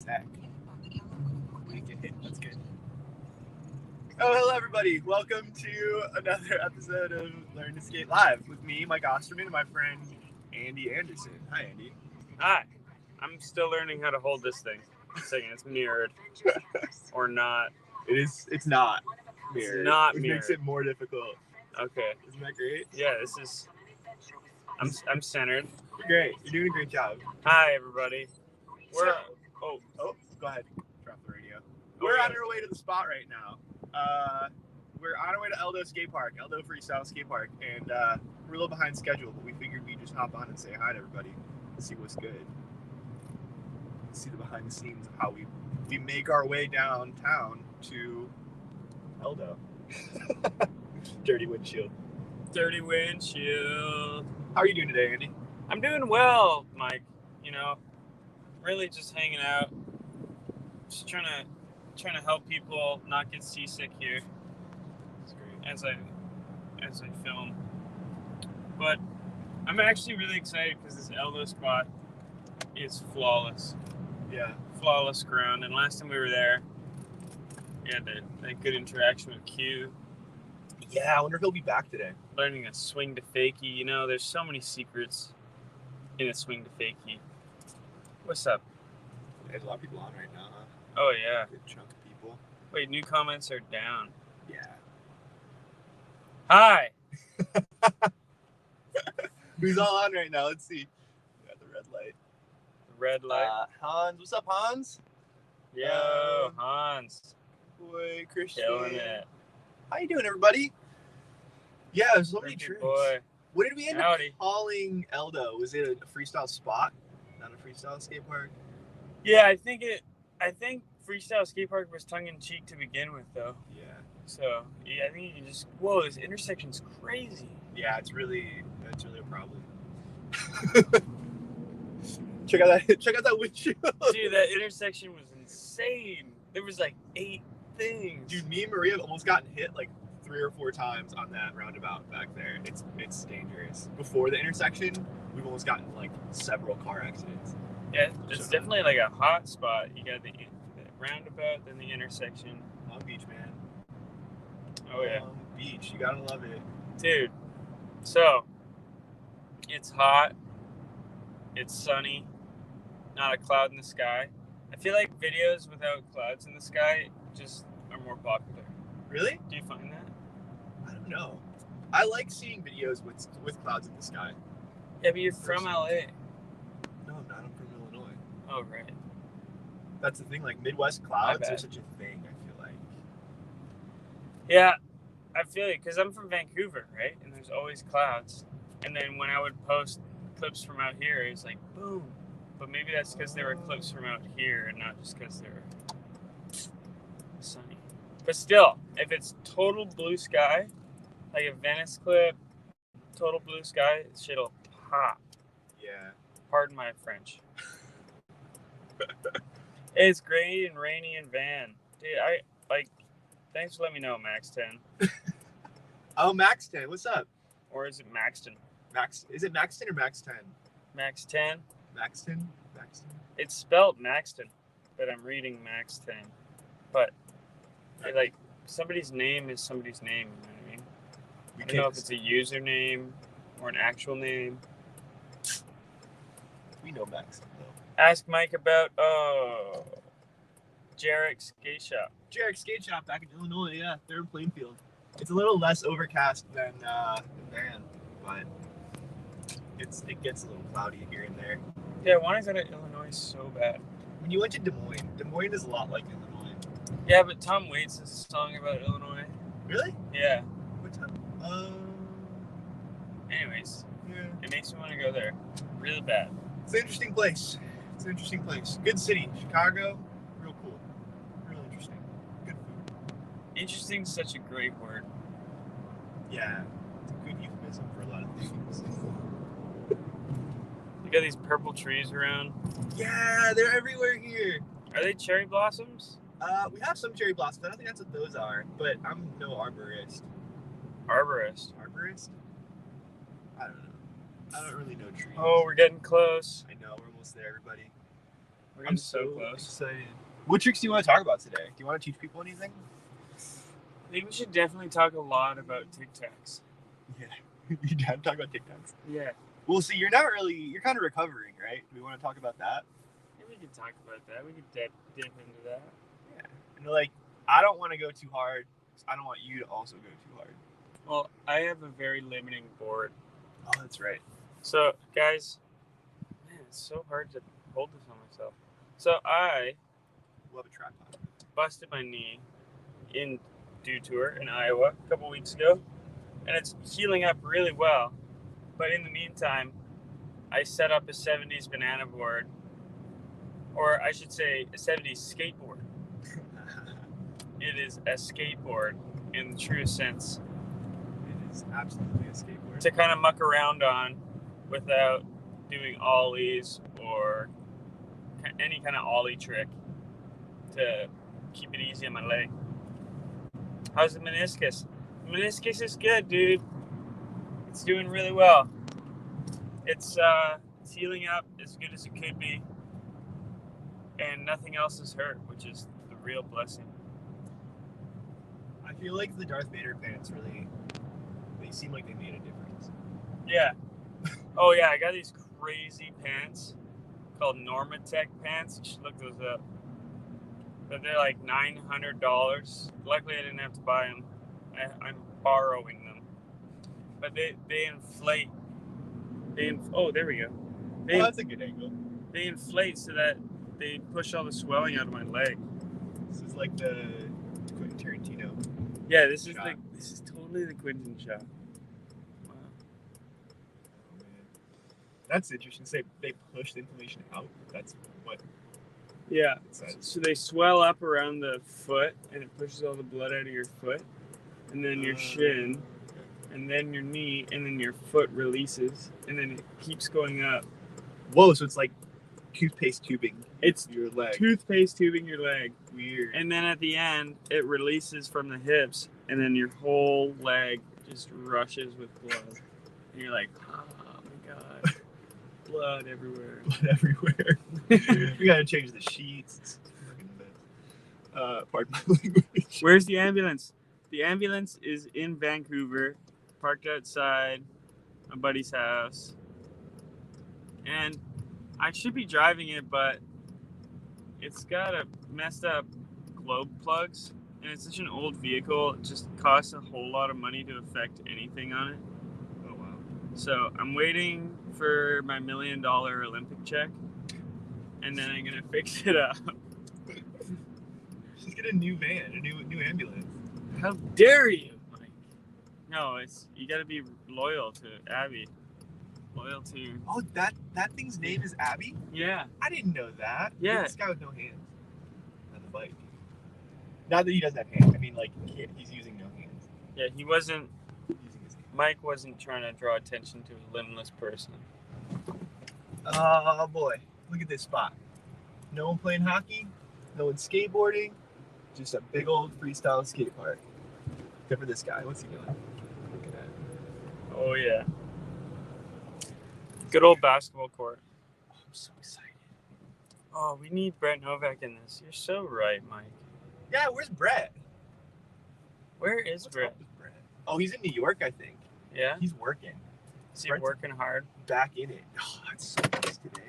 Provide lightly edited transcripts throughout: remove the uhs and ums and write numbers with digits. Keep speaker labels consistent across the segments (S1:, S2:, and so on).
S1: Zach. That's good. Oh, hello, everybody. Welcome to another episode of Learn to Skate Live with me, Mike Osterman, and my friend Andy Anderson. Hi, Andy.
S2: Hi. I'm still learning how to hold this thing. Second, it's mirrored or not.
S1: It's not mirrored.
S2: It's not
S1: which
S2: mirrored.
S1: Makes it more difficult.
S2: Okay.
S1: Isn't that great?
S2: Yeah, this is. I'm centered.
S1: Great. You're doing a great job.
S2: Hi, everybody.
S1: Oh, go ahead. Drop the radio. We're on our way to the spot right now. We're on our way to Eldo Skate Park, Eldo Freestyle Skate Park, and we're a little behind schedule, but we figured we'd just hop on and say hi to everybody and see what's good. See the behind the scenes of how we make our way downtown to Eldo. Dirty windshield.
S2: Dirty windshield.
S1: How are you doing today, Andy?
S2: I'm doing well, Mike. You know, really just hanging out. Just trying to help people not get seasick here.
S1: That's great.
S2: As I film. But I'm actually really excited because this Eldo spot is flawless.
S1: Yeah.
S2: Flawless ground. And last time we were there, we had that good interaction with Q.
S1: Yeah, I wonder if he'll be back today.
S2: Learning a swing to fakie. You know, there's so many secrets in a swing to fakie. What's up?
S1: There's a lot of people on right now, huh?
S2: Oh, yeah.
S1: Good chunk of people.
S2: Wait, new comments are down.
S1: Yeah.
S2: Hi.
S1: Who's all on right now? Let's see. We got the red light.
S2: The red light.
S1: Hans. What's up, Hans?
S2: Yo, Hans.
S1: Boy, Christian.
S2: Killing it.
S1: How you doing, everybody? Yeah, there's so many tricks.
S2: Boy.
S1: What did we end
S2: Howdy.
S1: up calling Eldo? Was it a freestyle spot? Not a freestyle skate park?
S2: Yeah, I think freestyle skate park was tongue in cheek to begin with, though.
S1: Yeah.
S2: So yeah, I think you just this intersection's crazy.
S1: Yeah, it's really a problem. check out that windshield.
S2: Dude, that intersection was insane. There was like 8 things.
S1: Dude, me and Maria have almost gotten hit like 3 or 4 times on that roundabout back there. It's dangerous. Before the intersection, we've almost gotten like several car accidents.
S2: Yeah, it's definitely like a hot spot. You got the roundabout, then the intersection.
S1: Long Beach, man.
S2: Oh yeah,
S1: Long Beach. You gotta love it,
S2: dude. So it's hot. It's sunny. Not a cloud in the sky. I feel like videos without clouds in the sky just are more popular.
S1: Really?
S2: Do you find that?
S1: I don't know. I like seeing videos with clouds in the sky.
S2: Yeah, but you're from LA.
S1: No, I'm not. I'm from Illinois.
S2: Oh, right.
S1: That's the thing. Like Midwest clouds are such a thing. I feel like.
S2: Yeah, I feel it because I'm from Vancouver, right? And there's always clouds. And then when I would post clips from out here, it's like boom. But maybe that's because there were clips from out here and not just because they're sunny. But still, if it's total blue sky, like a Venice clip, total blue sky, shit'll pop.
S1: Yeah.
S2: Pardon my French. It's gray and rainy in Van. Dude, thanks for letting me know, Max 10.
S1: Oh, Max 10. What's up?
S2: Or is it Maxton?
S1: Is it Max 10 or Max 10?
S2: Max 10?
S1: Max 10? Max 10?
S2: It's spelled Maxton, but I'm reading Max 10. But, like, somebody's name is somebody's name, you know what I mean? I don't know if it's a username or an actual name.
S1: We know Max, though.
S2: Ask Mike about, Jarek Skate Shop.
S1: Jarek Skate Shop back in Illinois, yeah. They're in Plainfield. It's a little less overcast than Van, but it gets a little cloudy here and there.
S2: Yeah, I want to go to Illinois so bad.
S1: When you went to Des Moines is a lot like Illinois.
S2: Yeah, but Tom Waits has a song about Illinois.
S1: Really?
S2: Yeah.
S1: What time?
S2: Anyways,
S1: yeah.
S2: It makes me want to go there really bad.
S1: It's an interesting place. Good city. Chicago, real cool. Real interesting. Good food.
S2: Interesting is such a great word.
S1: Yeah. It's a good euphemism for a lot of things.
S2: You got these purple trees around.
S1: Yeah, they're everywhere here.
S2: Are they cherry blossoms?
S1: We have some cherry blossoms. I don't think that's what those are, but I'm no arborist.
S2: Arborist.
S1: I don't know. I don't really know trees.
S2: Oh, we're getting close.
S1: I know, we're almost there, everybody.
S2: We're getting so close.
S1: Excited. What tricks do you want to talk about today? Do you want to teach people anything?
S2: I think we should definitely talk a lot about Tic Tacs.
S1: Yeah. You down to talk about Tic Tacs?
S2: Yeah.
S1: Well, see, you're kind of recovering, right? Do we want to talk about that?
S2: Yeah, we could talk about that. We could dip into that.
S1: Yeah. And like, I don't want to go too hard. I don't want you to also go too hard.
S2: Well, I have a very limiting board.
S1: Oh, that's right.
S2: So, guys, man, it's so hard to hold this on myself. So I
S1: We'll have a tripod.
S2: busted my knee in Dew Tour in Iowa a couple weeks ago, and it's healing up really well. But in the meantime, I set up a 70s banana board, or I should say a 70s skateboard. It is a skateboard in the truest sense.
S1: It is absolutely a skateboard.
S2: To kind of muck around on without doing ollies or any kind of ollie trick to keep it easy on my leg. How's the meniscus? The meniscus is good, dude. It's doing really well. It's healing up as good as it could be, and nothing else is hurt, which is the real blessing.
S1: I feel like the Darth Vader pants they seem like they made a difference.
S2: Yeah. Oh yeah, I got these crazy pants called Normatec pants. You should look those up. But they're like $900. Luckily, I didn't have to buy them. I'm borrowing them. But they inflate. Oh, there we go.
S1: That's a good angle.
S2: They inflate so that they push all the swelling out of my leg.
S1: This is like the Quentin Tarantino.
S2: Yeah, this is totally the Quentin shot. Wow.
S1: Oh, man. That's interesting. So they push the inflammation out. That's what.
S2: Yeah. So they swell up around the foot, and it pushes all the blood out of your foot, and then your shin, and then your knee, and then your foot releases, and then it keeps going up.
S1: Whoa! So it's like toothpaste tubing.
S2: It's
S1: your leg.
S2: Toothpaste tubing your leg.
S1: Weird.
S2: And then at the end, it releases from the hips, and then your whole leg just rushes with blood. And you're like, oh my god, blood everywhere.
S1: Blood everywhere. We gotta change the sheets. Pardon my language.
S2: Where's the ambulance? The ambulance is in Vancouver, parked outside my buddy's house. And I should be driving it, but it's got a messed up globe plugs, and it's such an old vehicle, it just costs a whole lot of money to affect anything on it.
S1: Oh, wow.
S2: So I'm waiting for my $1 million Olympic check, and then I'm going to fix it up.
S1: Just get a new van, a new ambulance.
S2: How dare you, Mike? No, you got to be loyal to Abby. Loyal to...
S1: Oh, that thing's name is Abby?
S2: Yeah.
S1: I didn't know that.
S2: Yeah.
S1: This guy with no hands on the bike. Not that he doesn't have hands. I mean, like, he's using no hands.
S2: Yeah, he wasn't...
S1: Using his hands.
S2: Mike wasn't trying to draw attention to a limbless person.
S1: Oh, boy. Look at this spot. No one playing hockey. No one skateboarding. Just a big old freestyle skate park. Except for this guy. What's he doing? Look at that.
S2: Oh, yeah. Good old basketball court.
S1: Oh, I'm so excited.
S2: Oh, we need Brett Novak in this. You're so right, Mike.
S1: Yeah, where's Brett?
S2: Where is
S1: What's
S2: Brett?
S1: up with Brett? Oh, he's in New York, I think.
S2: Yeah?
S1: He's working.
S2: Is he
S1: Brett's
S2: working hard?
S1: back in it. Oh, it's so nice today.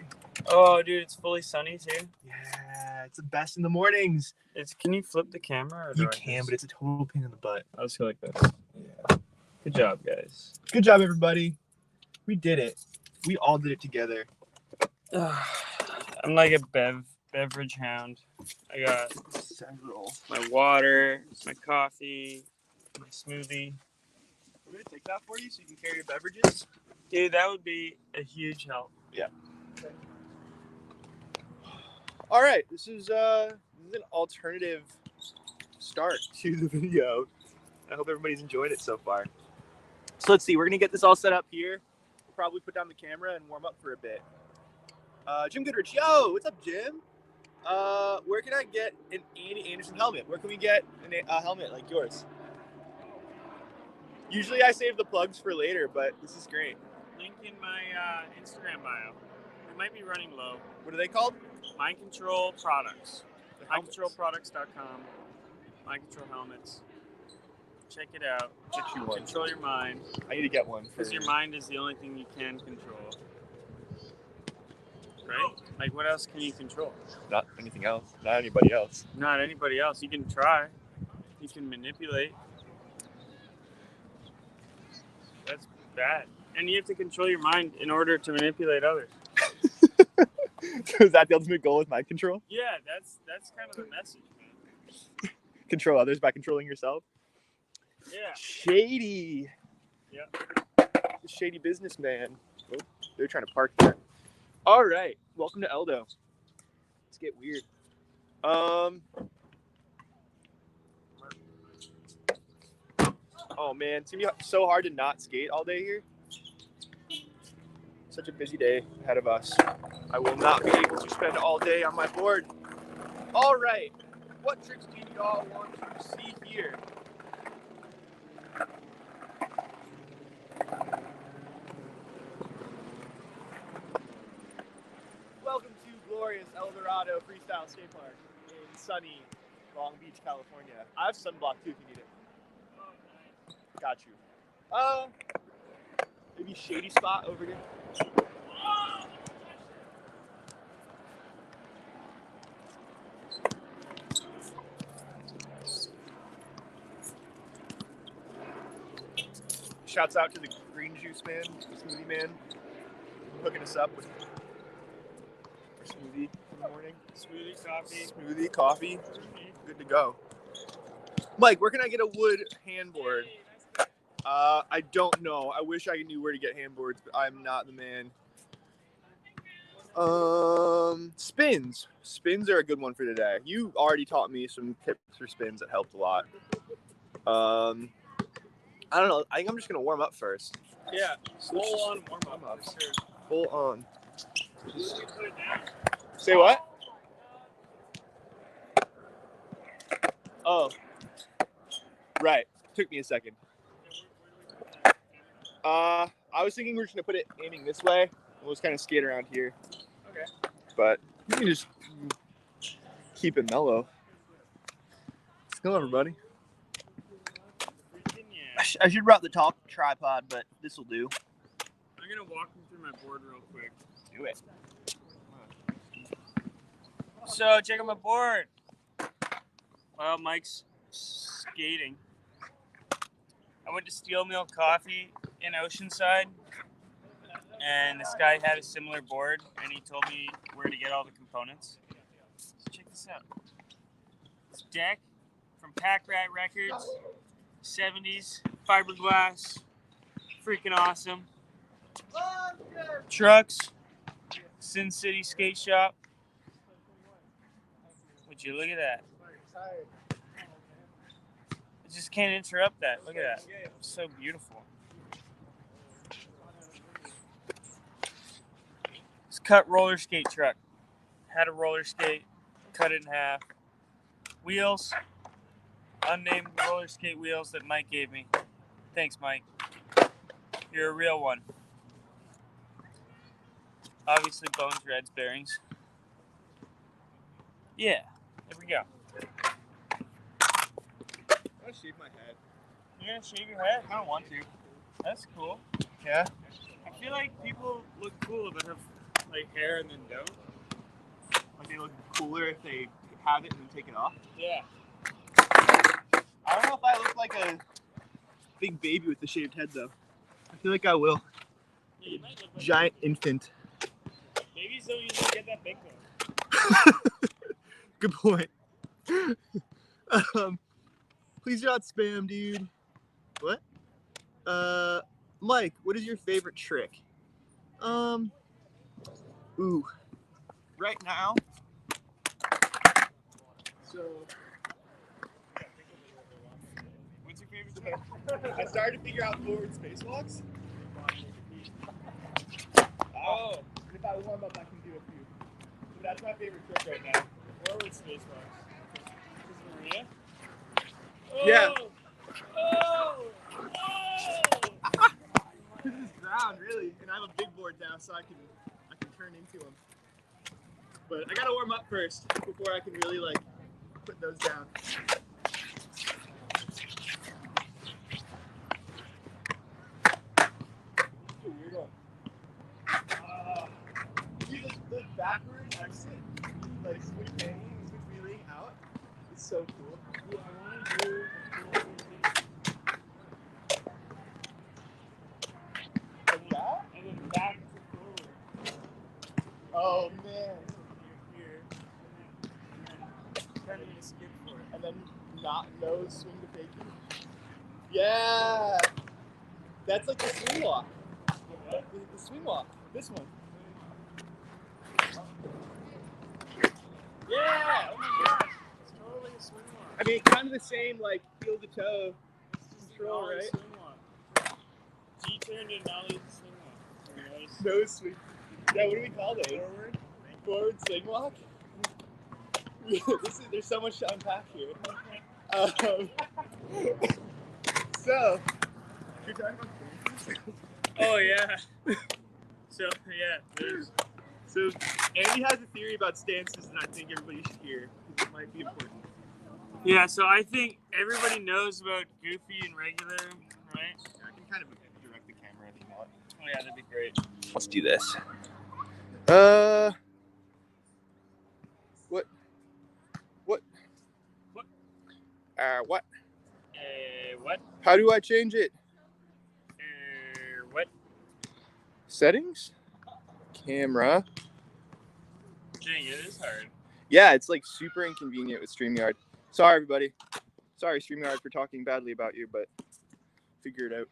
S2: Oh, dude, it's fully sunny, too.
S1: Yeah, it's the best in the mornings.
S2: Can you flip the camera? Or
S1: You can, but it's a total pain in the butt.
S2: I'll just go like this.
S1: Yeah.
S2: Good job, guys.
S1: Good job, everybody. We did it. We all did it together.
S2: I'm like a beverage hound. I got
S1: Several.
S2: my water, my coffee, my smoothie.
S1: We're going to take that for you so you can carry your beverages.
S2: Dude, that would be a huge help.
S1: Yeah. All right. This is an alternative start to the video. I hope everybody's enjoyed it so far. So let's see. We're going to get this all set up here. We'll probably put down the camera and warm up for a bit. Jim Goodrich. Yo, what's up, Jim? Where can I get an Andy Anderson helmet? Where can we get a helmet like yours? Usually I save the plugs for later, but this is great.
S2: Link in my Instagram bio. It might be running low.
S1: What are they called?
S2: Mind Control Products. MindControlProducts.com. Mind Control helmets. Check it out.
S1: Get you one.
S2: Control your mind.
S1: I need to get one.
S2: Because your mind is the only thing you can control. Right? Like, what else can you control?
S1: Not anything else. Not anybody else.
S2: Not anybody else. You can try. You can manipulate. That's bad. And you have to control your mind in order to manipulate others.
S1: So is that the ultimate goal with mind control?
S2: Yeah, that's kind of the message, man.
S1: Control others by controlling yourself?
S2: Yeah.
S1: Shady.
S2: Yeah.
S1: Shady businessman. Oh, they're trying to park there. All right. Welcome to Eldo. Let's get weird. Oh man, it's gonna be so hard to not skate all day here. Such a busy day ahead of us. I will not be able to spend all day on my board. All right. What tricks do you all want to see here? Welcome to glorious El Dorado Freestyle Skate Park in sunny Long Beach, California. I have sunblock too if you need it. Got you. Maybe shady spot over here. Shouts out to the green juice man, smoothie man, hooking us up with smoothie in the morning.
S2: Smoothie coffee.
S1: Smoothie, coffee. Good to go. Mike, where can I get a wood handboard? I don't know. I wish I knew where to get handboards, but I'm not the man. Spins. Spins are a good one for today. You already taught me some tips for spins that helped a lot. I don't know. I think I'm just gonna warm up first.
S2: Yeah, full on warm up. Sure.
S1: Full on. Say what? Oh. Right. Took me a second. I was thinking we were just gonna put it aiming this way. We'll just kind of skate around here.
S2: Okay.
S1: But you can just keep it mellow. What's going on, everybody? I should route the top tripod, but this will do.
S2: I'm gonna walk you through my board real quick.
S1: Do it.
S2: So check out my board. Well, Mike's skating. I went to Steel Mill Coffee in Oceanside, and this guy had a similar board, and he told me where to get all the components. So check this out. This deck from Pack Rat Records, 70s, fiberglass, freaking awesome. Trucks, Sin City Skate Shop. Would you look at that? I just can't interrupt that. Look at that. It's so beautiful. This cut roller skate truck. Had a roller skate, cut it in half. Wheels, unnamed roller skate wheels that Mike gave me. Thanks, Mike. You're a real one. Obviously, bones, reds, bearings. Yeah, there we go.
S1: I'm gonna shave my head.
S2: You're gonna shave your head?
S1: I don't want to.
S2: That's cool.
S1: Yeah.
S2: I feel like people look cool that have like hair and then don't.
S1: Like they look cooler if they have it and then take it off.
S2: Yeah.
S1: I don't know if I look like a big baby with the shaved head though. I feel like I will.
S2: Yeah, you might look like
S1: Giant infant.
S2: babies don't usually get that big though.
S1: Good point. Please do not spam, dude. What? Mike, what is your favorite trick? Ooh. Right now. So.
S2: What's your favorite trick?
S1: I started to figure out forward spacewalks.
S2: Oh.
S1: If I warm up, I can do a few. But that's my favorite trick right now.
S2: Forward spacewalks. This is Maria?
S1: Yeah.
S2: Oh!
S1: This is ground, really, and I have a big board now, so I can turn into them. But I gotta warm up first before I can really like put those down. The backward exit, like switch hanging, switch wheeling out, is so cool. Yeah, I want to do like that, and then back to forward. Oh man. Here, and then turn it to skip for it, and then not nose swing to fakie. Yeah, that's like the swing walk. The swing walk. This one. Yeah! Oh my gosh! It's totally a swing walk. I mean, kind of the same, like, heel to toe control, right? Swing walk. G-turn and nollie swing walk. Nose swing. Yeah, what do we call those? Forward swing walk? There's so much to unpack here. So, you're talking about dances?
S2: Oh, yeah. So, yeah, there's...
S1: So, Andy has a theory about stances that I think everybody should hear, because it might be important.
S2: Yeah, so I think everybody knows about goofy and regular, right?
S1: Yeah, I can kind of direct the camera if you want.
S2: Oh yeah, that'd be great.
S1: Let's do this. What?
S2: What?
S1: What?
S2: What?
S1: How do I change it?
S2: What?
S1: Settings? Camera.
S2: Dang, it is hard.
S1: Yeah, it's like super inconvenient with StreamYard. Sorry, everybody. Sorry, StreamYard, for talking badly about you, but figure it out.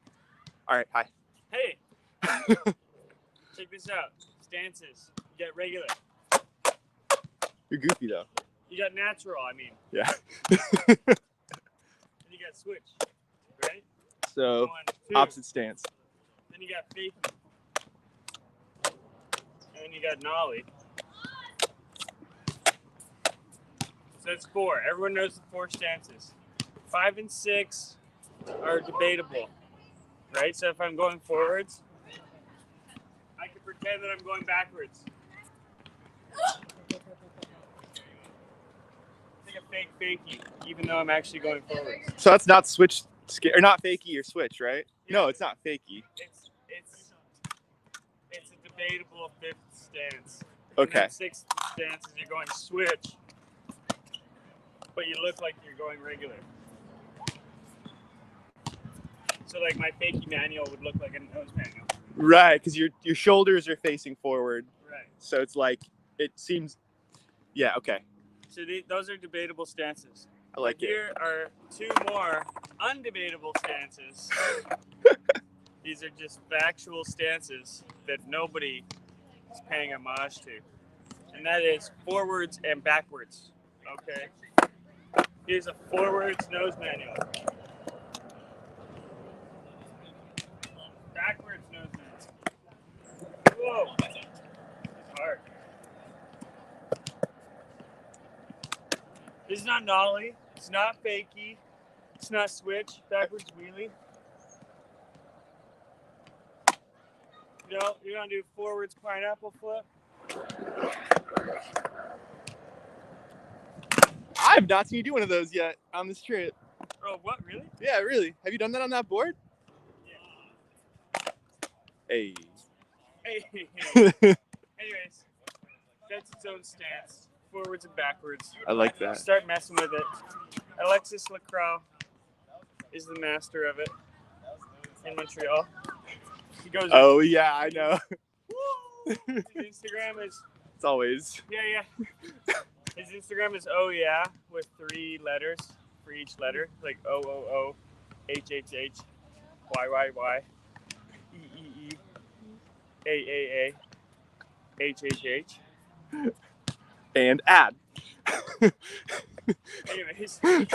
S1: All right, hi.
S2: Hey, check this out. Stances. You got regular.
S1: You're goofy, though.
S2: You got natural, I mean.
S1: Yeah.
S2: And you got switch, right?
S1: So,
S2: 1, 2.
S1: opposite stance.
S2: Then you got fakie. And then you got nollie. So that's 4. Everyone knows the 4 stances. 5 and 6 are debatable, right? So if I'm going forwards, I can pretend that I'm going backwards. Like a fake fakie, even though I'm actually going forwards.
S1: So that's not switch, or not fakie or switch, right?
S2: Yeah.
S1: No, it's not fakie.
S2: It's a debatable 5th stance.
S1: Okay.
S2: And then 6th stance is you're going switch, but you look like you're going regular. So like my fakie manual would look like a nose manual.
S1: Right, because your shoulders are facing forward.
S2: Right.
S1: So it's like, it seems, yeah, okay.
S2: So those are debatable stances.
S1: I like it.
S2: Here are 2 more undebatable stances. These are just factual stances that nobody is paying homage to. And that is forwards and backwards. Okay? Here's a forwards nose manual. Backwards nose manual. Whoa! It's hard. This is not nollie. It's not fakie. It's not switch. Backwards wheelie. You know, you're gonna do forwards pineapple flip.
S1: I've not seen you do one of those yet on this trip.
S2: Oh, what? Really?
S1: Yeah, really. Have you done that on that board?
S2: Yeah.
S1: Hey.
S2: Hey. Anyways, that's its own stance. Forwards and backwards.
S1: I like that.
S2: Start messing with it. Alexis Lacroix is the master of it in Montreal. He goes.
S1: Oh yeah, I know.
S2: His Instagram is.
S1: It's always.
S2: Yeah. His Instagram is oh yeah with 3 letters for each letter, like OOO, HHH, YYY, EEE, AAA, HHH.
S1: And add.
S2: Anyways. But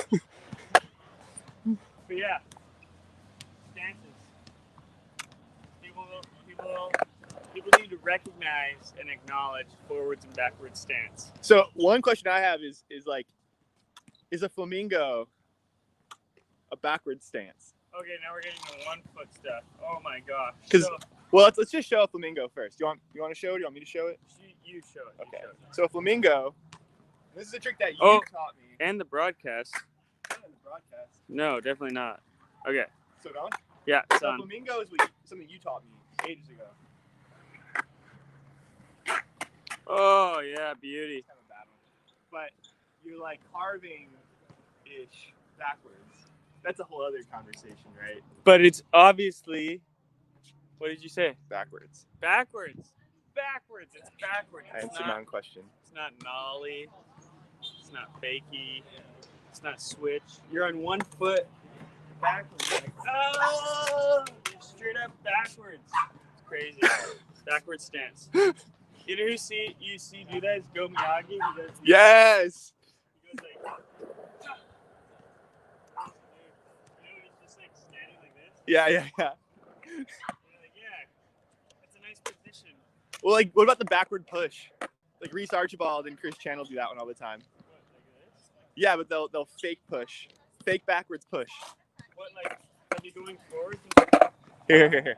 S2: yeah. Stances. People need to recognize and acknowledge forwards and backwards stance.
S1: So one question I have is like, is a flamingo a backward stance?
S2: Okay, now we're getting the 1 foot stuff. Oh my gosh.
S1: Because Well, let's just show a flamingo first. You want to show it? You want me to show it?
S2: You show it.
S1: Okay.
S2: You show it.
S1: So a flamingo. This is a trick that you taught me.
S2: And the broadcast. No, definitely not. Okay.
S1: So on?
S2: Yeah, it's
S1: so
S2: on.
S1: Flamingo is something you taught me ages ago.
S2: Oh, yeah, beauty.
S1: It's kind of a bad one. But you're like carving-ish backwards. That's a whole other conversation, right?
S2: But it's obviously, what did you say?
S1: Backwards.
S2: Backwards. Backwards. It's backwards.
S1: I answered my own question.
S2: It's not nollie. It's not fakie. It's not switch. You're on one foot backwards. Like, oh! You're straight up backwards. It's crazy. Backwards stance. You know who you see do that? Is Go Miyagi. He does
S1: yes!
S2: He goes like, he's just like standing like this.
S1: Yeah.
S2: You're like, yeah, that's a nice position.
S1: Well, like, what about the backward push? Like Reese Archibald and Chris Chan will do that one all the time.
S2: What, like this?
S1: Yeah, but they'll fake push. Fake backwards push.
S2: What, like, are you going forward?
S1: Here.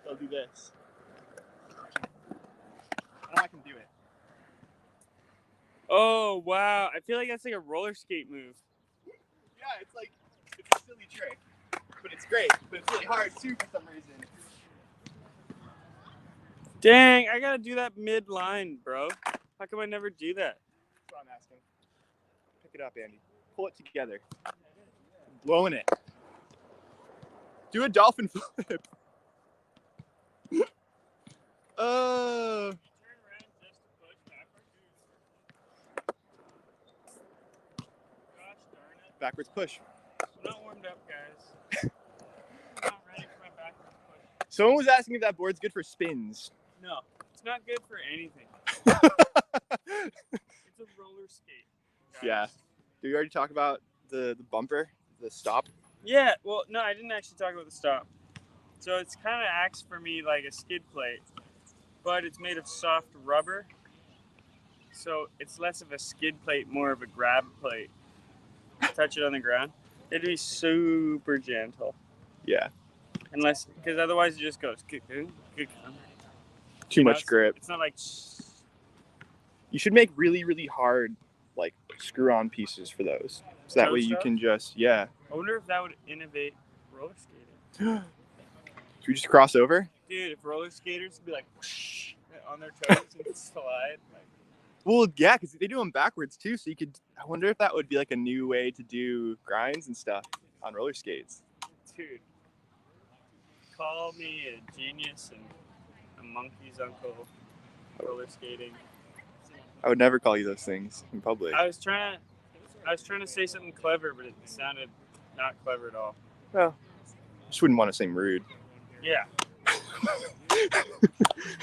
S1: They'll do this. I can do it.
S2: Oh, wow. I feel like that's like a roller skate move.
S1: Yeah, it's a silly trick. But it's great. But it's really hard, too, for some reason.
S2: Dang, I gotta do that mid-line, bro. How come I never do that?
S1: That's what I'm asking. Pick it up, Andy. Pull it together. Blowing it. Do a dolphin flip. Oh.
S2: Turn around just to push backwards. Gosh darn it.
S1: Backwards push.
S2: I'm not warmed up, guys. I'm not ready for my backwards push.
S1: Someone was asking if that board's good for spins.
S2: No, it's not good for anything. It's a roller skate. Guys.
S1: Yeah. Did we already talk about the bumper, the stop?
S2: Yeah, well, no, I didn't actually talk about the stop. So it's kind of acts for me like a skid plate, but it's made of soft rubber. So it's less of a skid plate, more of a grab plate. Touch it on the ground. It'd be super gentle.
S1: Yeah.
S2: Unless, because otherwise it just goes.
S1: Too much grip.
S2: It's not like.
S1: You should make really, really hard, like, screw-on pieces for those. So that way you can just, yeah.
S2: I wonder if that would innovate roller skating.
S1: Should we just cross over?
S2: Dude, if roller skaters would be like whoosh, on their toes and slide. Like,
S1: Well, yeah, because they do them backwards too. So you could. I wonder if that would be like a new way to do grinds and stuff on roller skates.
S2: dude, call me a genius and a monkey's uncle roller skating.
S1: I would never call you those things in public.
S2: I was trying to say something clever, but it sounded not clever at all.
S1: Well, just wouldn't want to seem rude.
S2: Yeah.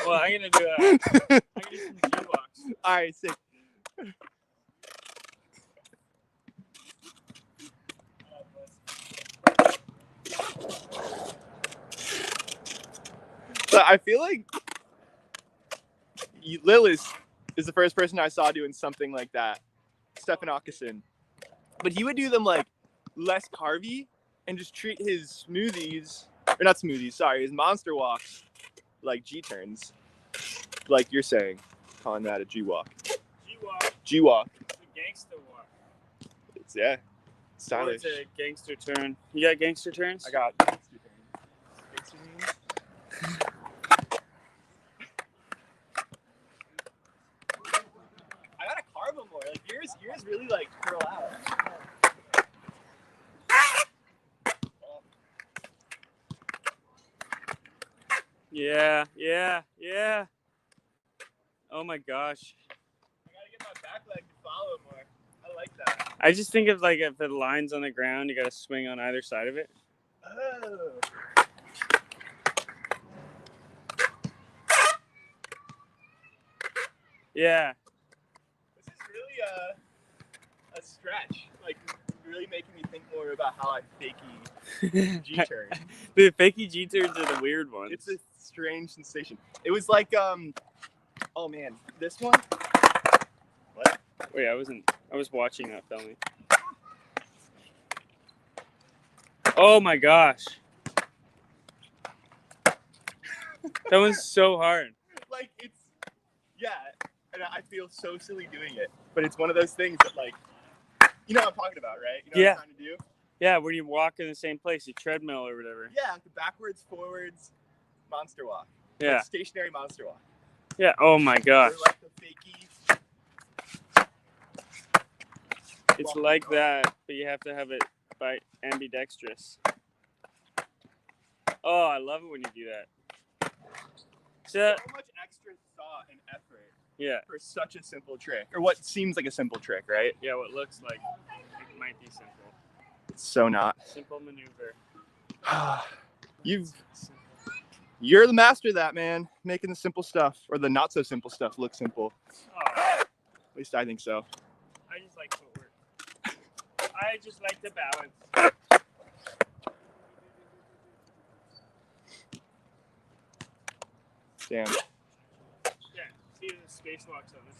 S2: Well, I'm gonna do some G-walks.
S1: All right, sick. But I feel like Lillis is the first person I saw doing something like that. Stefan Åkesson. But he would do them like less carvy and just treat his smoothies, or not smoothies, sorry, his monster walks like G-turns. Like you're saying, calling that a G-walk.
S2: G-walk.
S1: G-walk.
S2: It's a gangster walk.
S1: It's, yeah, stylish.
S2: It's a gangster turn. You got gangster turns?
S1: I got gangster turns. I gotta carve them more. Like yours really like curl out.
S2: Yeah. Oh my gosh.
S1: I gotta get my back leg to follow more. I like that.
S2: I just think of like if the line's on the ground, you gotta swing on either side of it.
S1: Oh.
S2: Yeah.
S1: This is really a stretch. Like really making me think more about how I fakie G-turn.
S2: The fakie G-turns are the weird ones.
S1: It's a strange sensation. It was like oh man, this one. What?
S2: Wait, I was watching that filming. Oh my gosh. That one's so hard.
S1: Like, it's, yeah, and I feel so silly doing it. But it's one of those things that, like, you know what I'm talking about, right? You know what I'm trying to do?
S2: Yeah, when you walk in the same place, you treadmill or whatever.
S1: Yeah, the backwards, forwards, monster walk.
S2: Yeah.
S1: Like stationary monster walk.
S2: Yeah, oh my gosh.
S1: Or like the fakie.
S2: It's like that, but you have to have it by ambidextrous. Oh, I love it when you do that.
S1: So much extra thought and effort.
S2: Yeah.
S1: For such a simple trick, or what seems like a simple trick, right?
S2: Yeah, what looks like it might be simple.
S1: It's so not.
S2: Simple maneuver.
S1: You're the master of that, man. Making the simple stuff, or the not so simple stuff, look simple.
S2: Oh.
S1: At least I think so.
S2: I just like footwork. I just like the balance.
S1: Damn.
S2: Yeah, see the spacewalks on this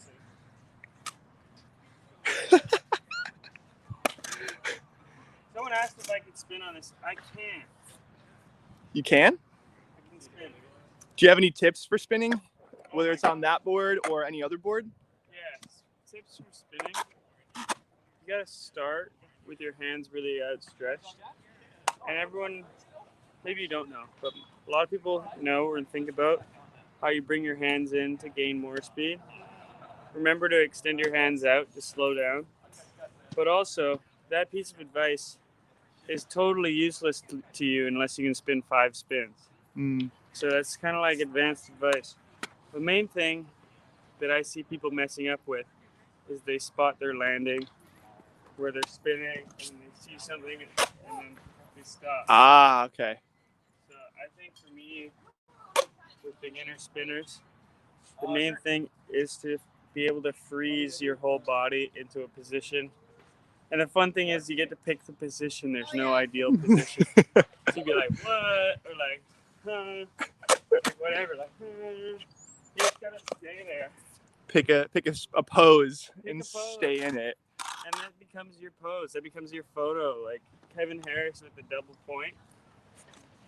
S2: thing. Someone asked if I could spin on this. I can't.
S1: You can?
S2: I can spin.
S1: Do you have any tips for spinning? Whether it's on that board or any other board?
S2: Yeah, tips for spinning. You gotta start with your hands really outstretched. And everyone, maybe you don't know, but a lot of people know and think about how you bring your hands in to gain more speed. Remember to extend your hands out to slow down. But also, that piece of advice is totally useless to you unless you can spin 5 spins. So that's kind of like advanced advice. The main thing that I see people messing up with is they spot their landing where they're spinning and they see something and then they stop.
S1: Ah, okay.
S2: So I think for me, with beginner spinners, the main thing is to be able to freeze your whole body into a position. And the fun thing is you get to pick the position. There's no ideal position. So you'd be like, what? Or like, whatever. Like, you just gotta stay there.
S1: Pick a pose
S2: Pick
S1: and
S2: a pose.
S1: stay in it.
S2: And that becomes your pose. That becomes your photo. Like Kevin Harris with the double point.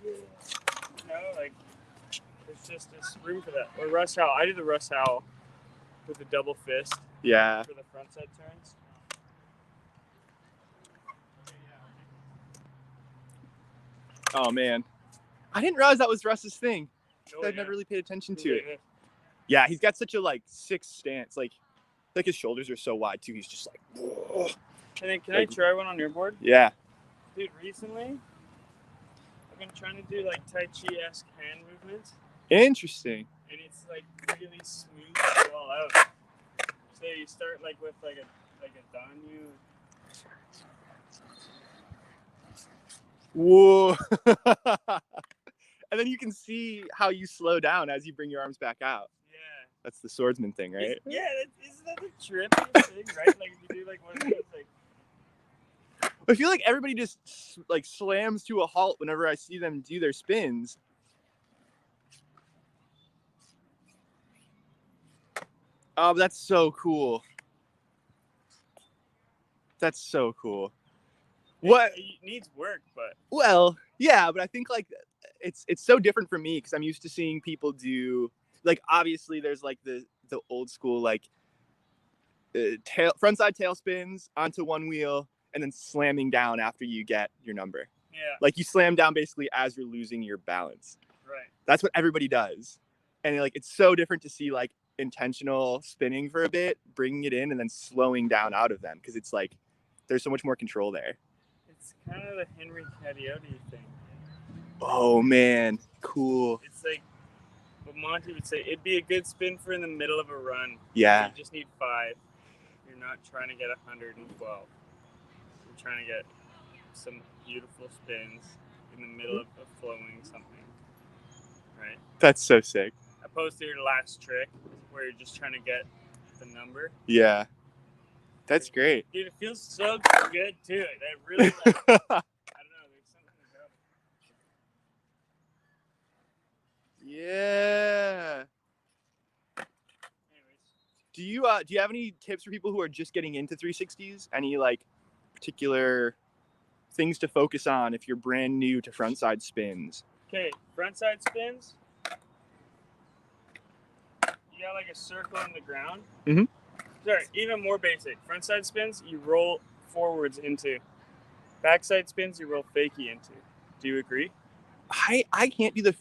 S2: You know, like, there's just this room for that. Or Russ Howell. I do the Russ Howell with the double fist.
S1: Yeah.
S2: For the front side turns.
S1: Oh man, I didn't realize that was Russ's thing.
S2: Oh,
S1: I've never really paid attention to it.
S2: Yeah.
S1: Yeah, he's got such a like 6 stance. Like his shoulders are so wide too. He's just like. Whoa.
S2: And then can I try one on your board?
S1: Yeah.
S2: Dude, recently I've been trying to do like Tai Chi-esque hand movements.
S1: Interesting. And
S2: it's like really smooth it all out. So you start like with like a danyu.
S1: Whoa. And then you can see how you slow down as you bring your arms back out.
S2: Yeah.
S1: That's the swordsman thing, right?
S2: Isn't that the trippiest thing, right? Like if you do like one of these like.
S1: I feel like everybody just like slams to a halt whenever I see them do their spins. Oh, that's so cool. That's so cool. What?
S2: It needs work, but.
S1: Well, yeah, but I think like it's so different for me because I'm used to seeing people do like obviously there's like the old school like frontside tail spins onto one wheel and then slamming down after you get your number.
S2: Yeah.
S1: Like you slam down basically as you're losing your balance.
S2: Right.
S1: That's what everybody does. And like it's so different to see like intentional spinning for a bit, bringing it in and then slowing down out of them because it's like there's so much more control there.
S2: It's kind of the Henry Cadiotti thing.
S1: Oh man, cool.
S2: It's like what Monty would say, it'd be a good spin for in the middle of a run.
S1: Yeah.
S2: You just need 5. You're not trying to get 112. You're trying to get some beautiful spins in the middle of flowing something. Right?
S1: That's so sick. Opposed
S2: to your last trick where you're just trying to get the number.
S1: Yeah. That's great.
S2: Dude, it feels so good too. It really like, I don't know, there's something about it.
S1: Yeah.
S2: Anyways.
S1: Do you have any tips for people who are just getting into 360s? Any like particular things to focus on if you're brand new to frontside spins?
S2: Okay, frontside spins. got like a circle in the ground.
S1: Mhm.
S2: Sorry, even more basic. Frontside spins, you roll forwards into. Backside spins, you roll fakie into. Do you agree?
S1: I can't do the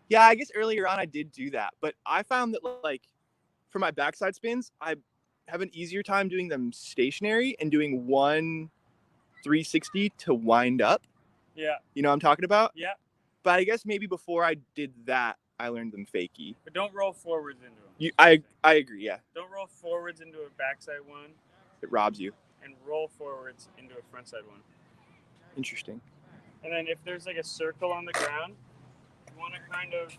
S1: yeah, I guess earlier on I did do that, but I found that like for my backside spins, I have an easier time doing them stationary and doing one 360 to wind up.
S2: Yeah.
S1: You know what I'm talking about?
S2: Yeah.
S1: But I guess maybe before I did that, I learned them fakie.
S2: But don't roll forwards into them.
S1: I agree, yeah.
S2: Don't roll forwards into a backside one.
S1: It robs you.
S2: And roll forwards into a frontside one.
S1: Interesting.
S2: And then if there's like a circle on the ground, you want to kind of,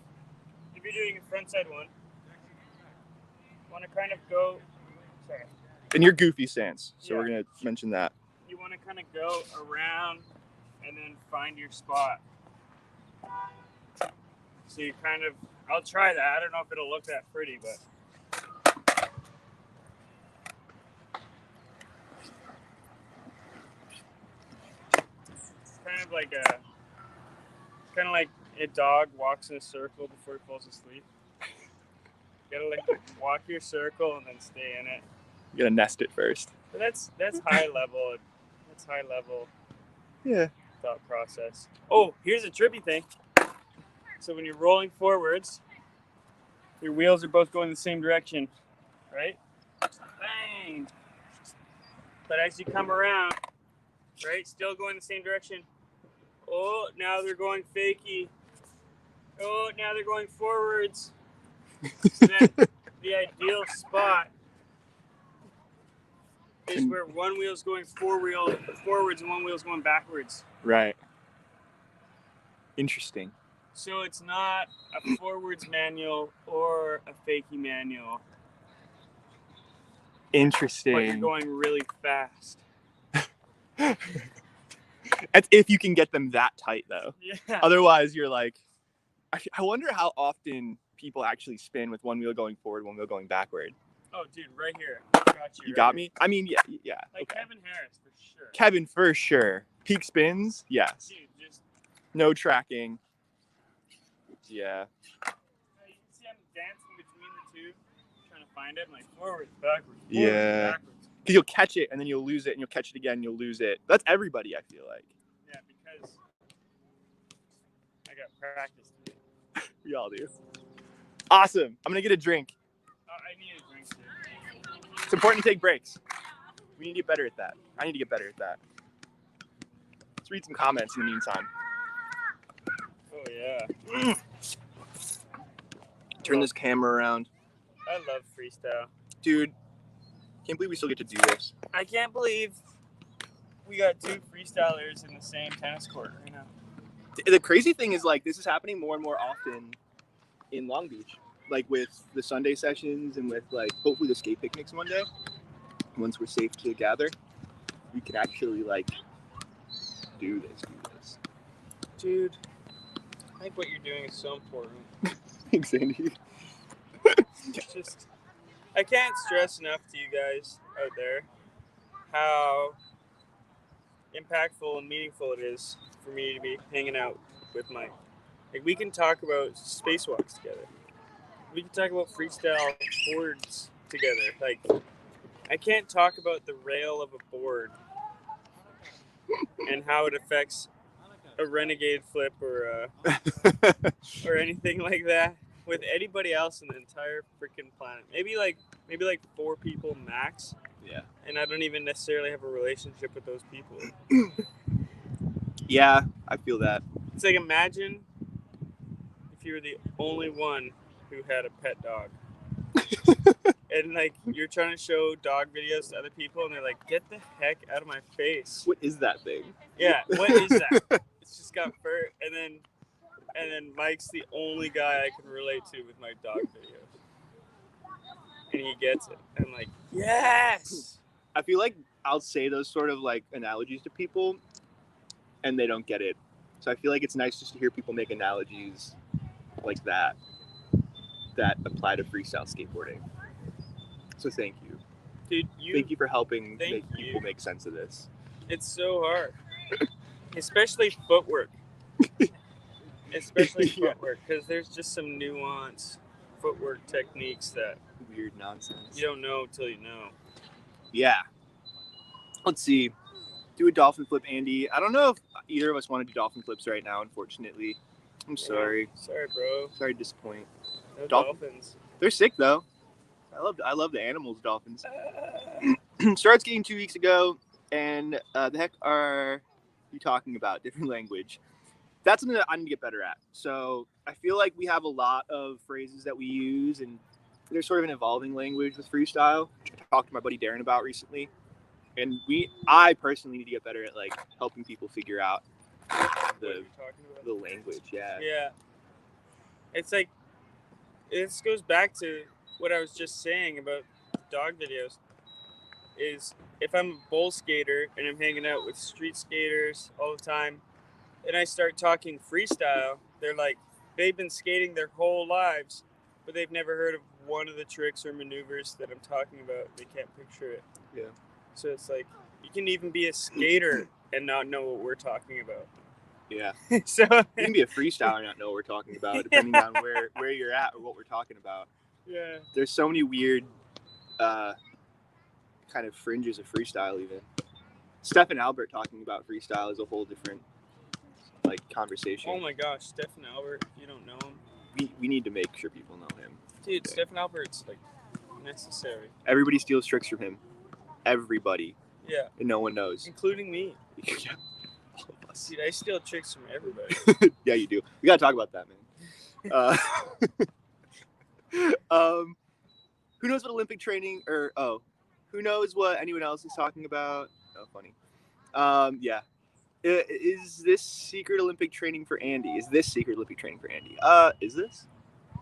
S2: if you're doing a frontside one, you want to kind of go, sorry.
S1: In your goofy stance, so
S2: Yeah.
S1: we're going to mention that.
S2: You want to kind of go around and then find your spot. So you kind of, I'll try that. I don't know if it'll look that pretty, but. It's kind of like a dog walks in a circle before he falls asleep. You gotta like walk your circle and then stay in it.
S1: You gotta nest it first.
S2: But that's high level. That's high level.
S1: Yeah.
S2: Thought process. Oh, here's a trippy thing. So when you're rolling forwards, your wheels are both going the same direction, right? Bang. But as you come around, right, still going the same direction. Oh, now they're going fakie. Oh, now they're going forwards. So then the ideal spot is where one wheel's going forwards and one wheel's going backwards.
S1: Right. Interesting.
S2: So it's not a forwards manual or a fakie manual.
S1: Interesting.
S2: But you're going really fast.
S1: That's if you can get them that tight, though.
S2: Yeah.
S1: Otherwise, you're like, I wonder how often people actually spin with one wheel going forward, one wheel going backward.
S2: Oh, dude, right here. Got you.
S1: You got me? I mean, yeah.
S2: Like
S1: Okay.
S2: Kevin Harris, for sure.
S1: Kevin, for sure. Peak spins, yes.
S2: Dude, just.
S1: No tracking. Yeah.
S2: You can see I'm dancing between the two, trying to find it. I'm like, forward, backwards.
S1: Yeah.
S2: Backwards.
S1: Because you'll catch it, and then you'll lose it, and you'll catch it again, and you'll lose it. That's everybody, I feel like.
S2: Yeah, because I got practice today.
S1: We all do. Awesome. I'm going to get a drink.
S2: I need a drink too.
S1: It's important to take breaks. We need to get better at that. I need to get better at that. Let's read some comments in the meantime.
S2: Oh, yeah.
S1: Turn this camera around.
S2: I love freestyle.
S1: Dude, can't believe we still get to do this.
S2: I can't believe we got two freestylers in the same tennis court right now.
S1: The crazy thing is, like, this is happening more and more often in Long Beach. Like, with the Sunday sessions and with, like, hopefully the skate picnics one day. Once we're safe to gather, we can actually, like, do this.
S2: Dude, I think what you're doing is so important.
S1: Thanks, Andy.
S2: Just, I can't stress enough to you guys out there how impactful and meaningful it is for me to be hanging out with Mike. Like, we can talk about spacewalks together. We can talk about freestyle boards together. Like, I can't talk about the rail of a board and how it affects a renegade flip or anything like that with anybody else in the entire freaking planet. Maybe like 4 people max.
S1: Yeah.
S2: And I don't even necessarily have a relationship with those people.
S1: Yeah, I feel that.
S2: It's like, imagine if you were the only one who had a pet dog. And like, you're trying to show dog videos to other people and they're like, get the heck out of my face.
S1: What is that thing?
S2: Yeah, what is that? It's just got fur. And then Mike's the only guy I can relate to with my dog videos. And he gets it. I'm like, yes!
S1: I feel like I'll say those sort of like analogies to people and they don't get it. So I feel like it's nice just to hear people make analogies like that apply to freestyle skateboarding. So thank you.
S2: Dude,
S1: thank you for helping
S2: Thank
S1: make
S2: you.
S1: people make sense of this.
S2: It's so hard. Especially footwork. Especially
S1: Yeah.
S2: footwork, because there's just some nuance footwork techniques that
S1: weird nonsense.
S2: you don't know till you know.
S1: Yeah. Let's see. Do a dolphin flip, Andy. I don't know if either of us want to do dolphin flips right now, unfortunately. I'm sorry.
S2: Sorry, bro.
S1: Sorry to disappoint.
S2: No dolphins.
S1: They're sick, though. I love the animals, dolphins. Started skating 2 weeks ago, and the heck are you talking about? Different language. That's something that I need to get better at. So I feel like we have a lot of phrases that we use, and there's sort of an evolving language with freestyle, which I talked to my buddy Darren about recently. And I personally need to get better at like helping people figure out the language. Yeah.
S2: Yeah. It's like, this goes back to what I was just saying about dog videos. Is if I'm a bowl skater and I'm hanging out with street skaters all the time, and I start talking freestyle, they're like, they've been skating their whole lives, but they've never heard of one of the tricks or maneuvers that I'm talking about. They can't picture it.
S1: Yeah.
S2: So it's like, you can even be a skater and not know what we're talking about.
S1: Yeah.
S2: So
S1: you can be a freestyler and not know what we're talking about, depending on where you're at or what we're talking about.
S2: Yeah.
S1: There's so many weird kind of fringes of freestyle even. Steph and Albert talking about freestyle is a whole different like conversation.
S2: Oh my gosh, Stephen Albert, if you don't know him.
S1: We need to make sure people know him.
S2: Dude,
S1: okay.
S2: Stephen Albert's like necessary.
S1: Everybody steals tricks from him. Everybody.
S2: Yeah.
S1: And no one knows.
S2: Including me.
S1: Yeah. All of us.
S2: Dude, I steal tricks from everybody.
S1: Yeah, you do. We gotta talk about that, man. Who knows what Olympic training who knows what anyone else is talking about? Oh, funny. Yeah. Is this secret Olympic training for Andy? Is this?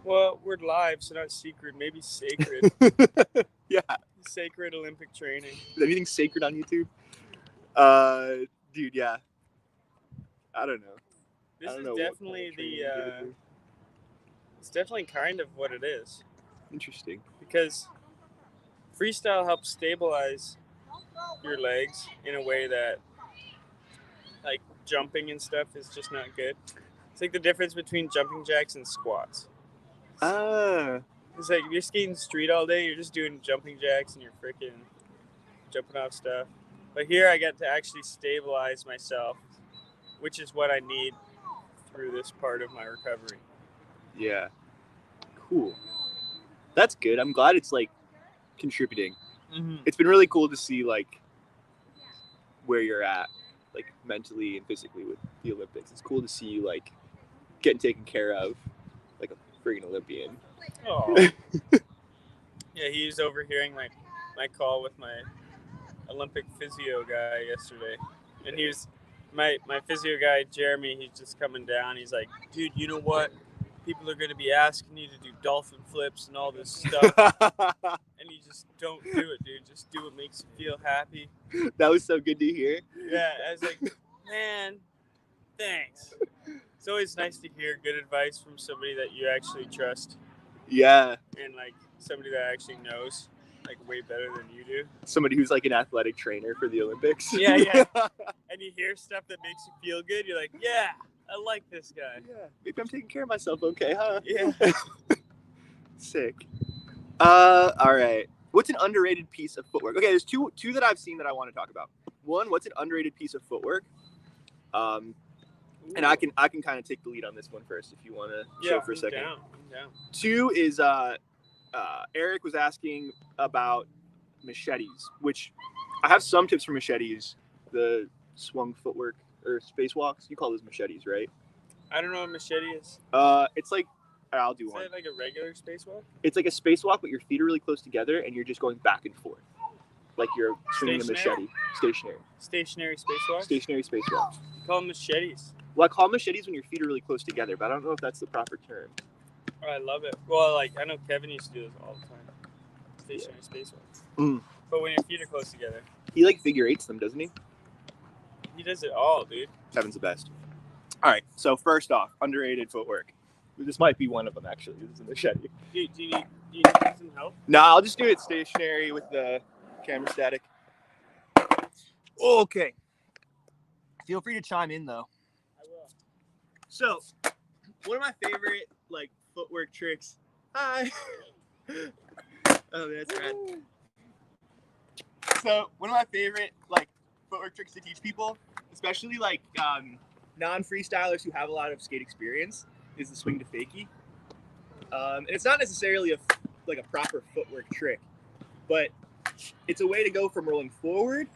S2: Well, we're live, so not secret, maybe sacred.
S1: Yeah.
S2: Sacred Olympic training.
S1: Is anything sacred on YouTube? Dude, yeah. I don't know.
S2: This is definitely it's definitely kind of what it is.
S1: Interesting.
S2: Because freestyle helps stabilize your legs in a way that like jumping and stuff is just not good. It's like the difference between jumping jacks and squats. It's like if you're skating street all day, you're just doing jumping jacks and you're freaking jumping off stuff. But here I get to actually stabilize myself, which is what I need through this part of my recovery.
S1: Yeah. Cool. That's good. I'm glad it's like contributing.
S2: Mm-hmm.
S1: It's been really cool to see like where you're at, like mentally and physically with the Olympics. It's cool to see you like getting taken care of like a friggin' Olympian.
S2: Oh. Yeah, he was overhearing my call with my Olympic physio guy yesterday. And he was my physio guy, Jeremy, he's just coming down. He's like, dude, you know what? People are going to be asking you to do dolphin flips and all this stuff. And you just don't do it, dude. Just do what makes you feel happy.
S1: That was so good to hear.
S2: Yeah, I was like, man, thanks. It's always nice to hear good advice from somebody that you actually trust.
S1: Yeah.
S2: And like somebody that actually knows like way better than you do.
S1: Somebody who's like an athletic trainer for the Olympics.
S2: Yeah, yeah. And you hear stuff that makes you feel good. You're like, yeah, I like this guy.
S1: Yeah. Maybe I'm taking care of myself okay, huh?
S2: Yeah.
S1: Sick. All right. What's an underrated piece of footwork? Okay, there's two that I've seen that I want to talk about. One, what's an underrated piece of footwork? And I can kind of take the lead on this one first if you want to show for a second.
S2: I'm down.
S1: Two is Eric was asking about machetes, which I have some tips for machetes. The swung footwork or spacewalks. You call those machetes, right?
S2: I don't know what machete is.
S1: It's like I'll do one.
S2: Is that like a regular spacewalk?
S1: It's like a spacewalk, but your feet are really close together and you're just going back and forth, like you're swinging a machete. Stationary.
S2: Stationary spacewalk.
S1: Stationary spacewalk.
S2: You call them machetes.
S1: Well, I call them machetes when your feet are really close together, but I don't know if that's the proper term.
S2: Oh, I love it. Well, like I know Kevin used to do this all the time. Stationary spacewalks.
S1: Mm.
S2: But when your feet are close together.
S1: He like figure eights them, doesn't he?
S2: He does it all, dude.
S1: Kevin's the best. All right. So first off, underrated footwork. This might be one of them actually. This is a machete.
S2: Do you need some help?
S1: No, I'll just do it stationary with the camera static. Okay. Feel free to chime in though.
S2: I will.
S1: So, one of my favorite like footwork tricks Hi. Oh, that's rad. So one of my favorite like footwork tricks to teach people, especially like non-freestylers who have a lot of skate experience, is the swing to fakie. And it's not necessarily a proper footwork trick, but it's a way to go from rolling forward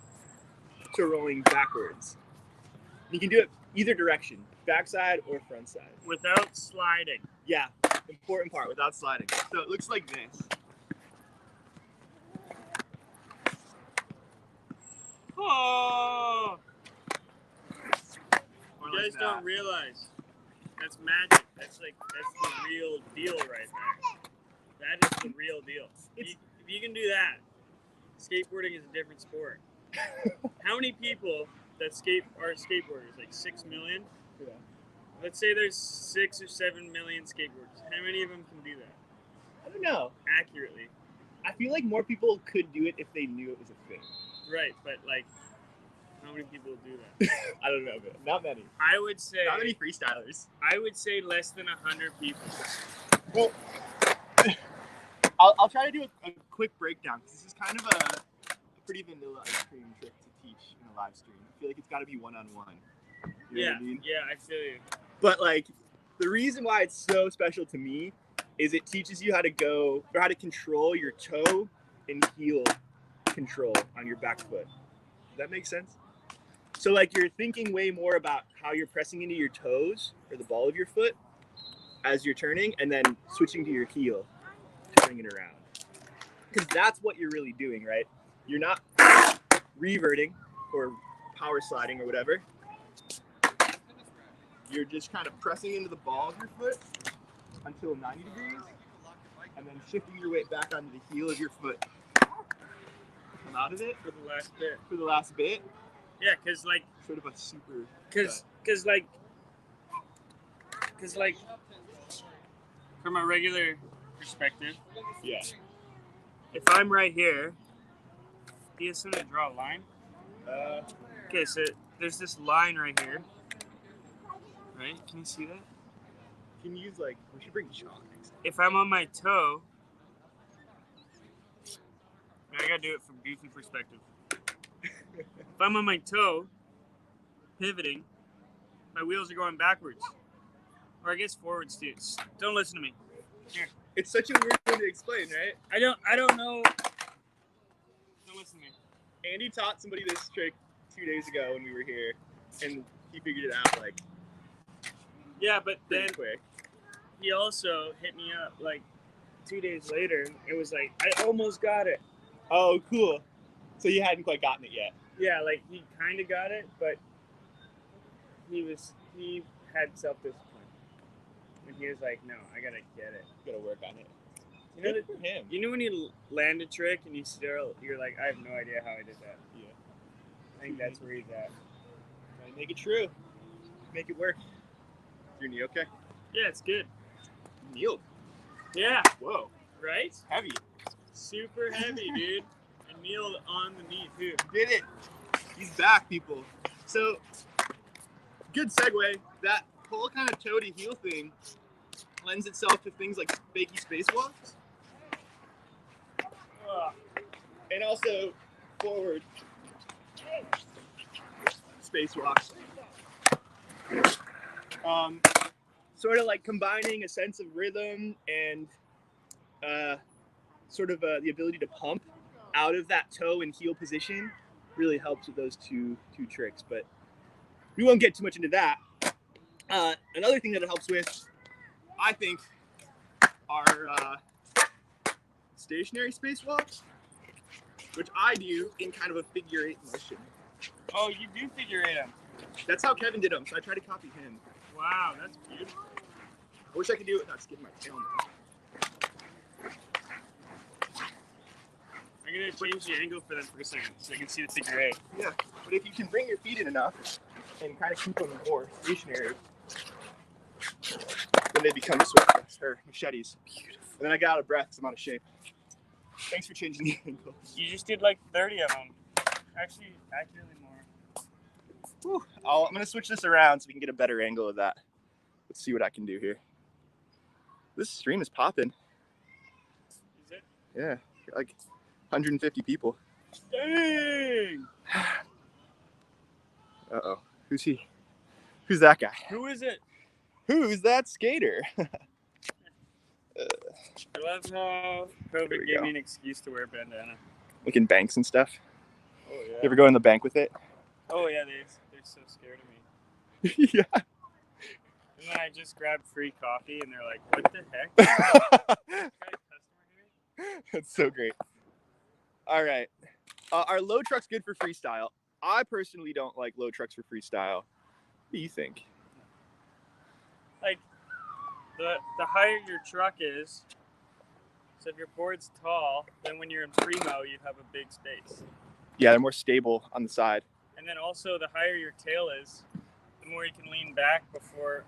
S1: to rolling backwards. You can do it either direction, backside or front side.
S2: Without sliding.
S1: Yeah, important part, without sliding. So it looks like this.
S2: Oh! You guys don't realize that's magic. That's the real deal right there. That is the real deal. If you can do that, skateboarding is a different sport. How many people that are skateboarders? Like 6 million?
S1: Yeah.
S2: Let's say there's 6 or 7 million skateboarders. How many of them can do that?
S1: I don't know.
S2: Accurately.
S1: I feel like more people could do it if they knew it was a thing.
S2: Right, but like, how many people do that?
S1: I don't know, but not many.
S2: I would say...
S1: Not many freestylers.
S2: I would say less than 100 people.
S1: Well, I'll try to do a quick breakdown, because this is kind of a pretty vanilla ice cream trick to teach in a live stream. I feel like it's got to be one-on-one. You know what I mean?
S2: Yeah, I feel you.
S1: But like, the reason why it's so special to me is it teaches you how to control your toe and heel control on your back foot. Does that make sense? So like, you're thinking way more about how you're pressing into your toes or the ball of your foot as you're turning, and then switching to your heel to bring it around. Because that's what you're really doing, right? You're not reverting or power sliding or whatever. You're just kind of pressing into the ball of your foot until 90 degrees, and then shifting your weight back onto the heel of your foot. Come out of it
S2: For the last bit.
S1: for the last bit.
S2: Yeah, because like...
S1: Sort of a super...
S2: Because like, from a regular perspective,
S1: Yeah.
S2: if I'm right here, do you just want to draw a line? Okay, so there's this line right here. Right? Can you see that?
S1: Can you use like... We should bring chalk next time.
S2: If I'm on my toe... I gotta do it from goofy perspective. If I'm on my toe, pivoting, my wheels are going backwards. Or I guess forwards too. Don't listen to me. Here.
S1: It's such a weird thing to explain, right?
S2: I don't know. Don't listen to me.
S1: Andy taught somebody this trick 2 days ago when we were here, and he figured it out like
S2: Yeah, but
S1: pretty
S2: then
S1: quick.
S2: he also hit me up like 2 days later. It was like, I almost got it.
S1: Oh, cool. So you hadn't quite gotten it yet.
S2: Yeah, like he kind of got it, but he had self-discipline. And he was like, no, I gotta get it.
S1: Gotta work on it.
S2: You know,
S1: Good for him.
S2: you know when you land a trick and you're like, I have no idea how I did that.
S1: Yeah.
S2: I think that's where he's at.
S1: Gotta make it true. Make it work. Your knee okay?
S2: Yeah, it's good.
S1: Kneeled.
S2: Yeah,
S1: Whoa.
S2: right?
S1: Heavy.
S2: Super heavy, dude. And kneeled on the knee too.
S1: Did it. He's back, people. So, good segue. That whole kind of toe to heel thing lends itself to things like Fakie spacewalks. And also forward spacewalks. Sort of like combining a sense of rhythm and sort of the ability to pump out of that toe and heel position really helps with those two tricks. But we won't get too much into that. Another thing that it helps with, I think, are stationary spacewalks, which I do in kind of a figure 8 motion.
S2: Oh, you do figure it out.
S1: That's how Kevin did them, so I try to copy him.
S2: Wow, that's beautiful.
S1: I wish I could do it without skipping my tail now.
S2: I'm gonna change the angle for them for a second so they can see the figure 8.
S1: Yeah, but if you can bring your feet in enough and kind of keep them more stationary, then they become swords or machetes. Beautiful. And then I got out of breath because I'm out of shape. Thanks for changing the angle.
S2: You just did like 30 of them. Actually, accurately more.
S1: Whew. I'm going to switch this around so we can get a better angle of that. Let's see what I can do here. This stream is popping. Yeah, like 150 people.
S2: Dang!
S1: Uh-oh. Who's he? Who's that guy?
S2: Who is it?
S1: Who's that skater?
S2: I love how COVID gave me an excuse to wear a bandana.
S1: Like in banks and stuff.
S2: Oh yeah.
S1: You ever go in the bank with it?
S2: Oh yeah, they're so scared of me.
S1: Yeah.
S2: And then I just grabbed free coffee, and they're like, "What the heck?"
S1: That's so great. All right. Are low trucks good for freestyle? I personally don't like low trucks for freestyle. What do you think?
S2: Like, the higher your truck is, so if your board's tall, then when you're in primo, you have a big space.
S1: Yeah, they're more stable on the side.
S2: And then also, the higher your tail is, the more you can lean back before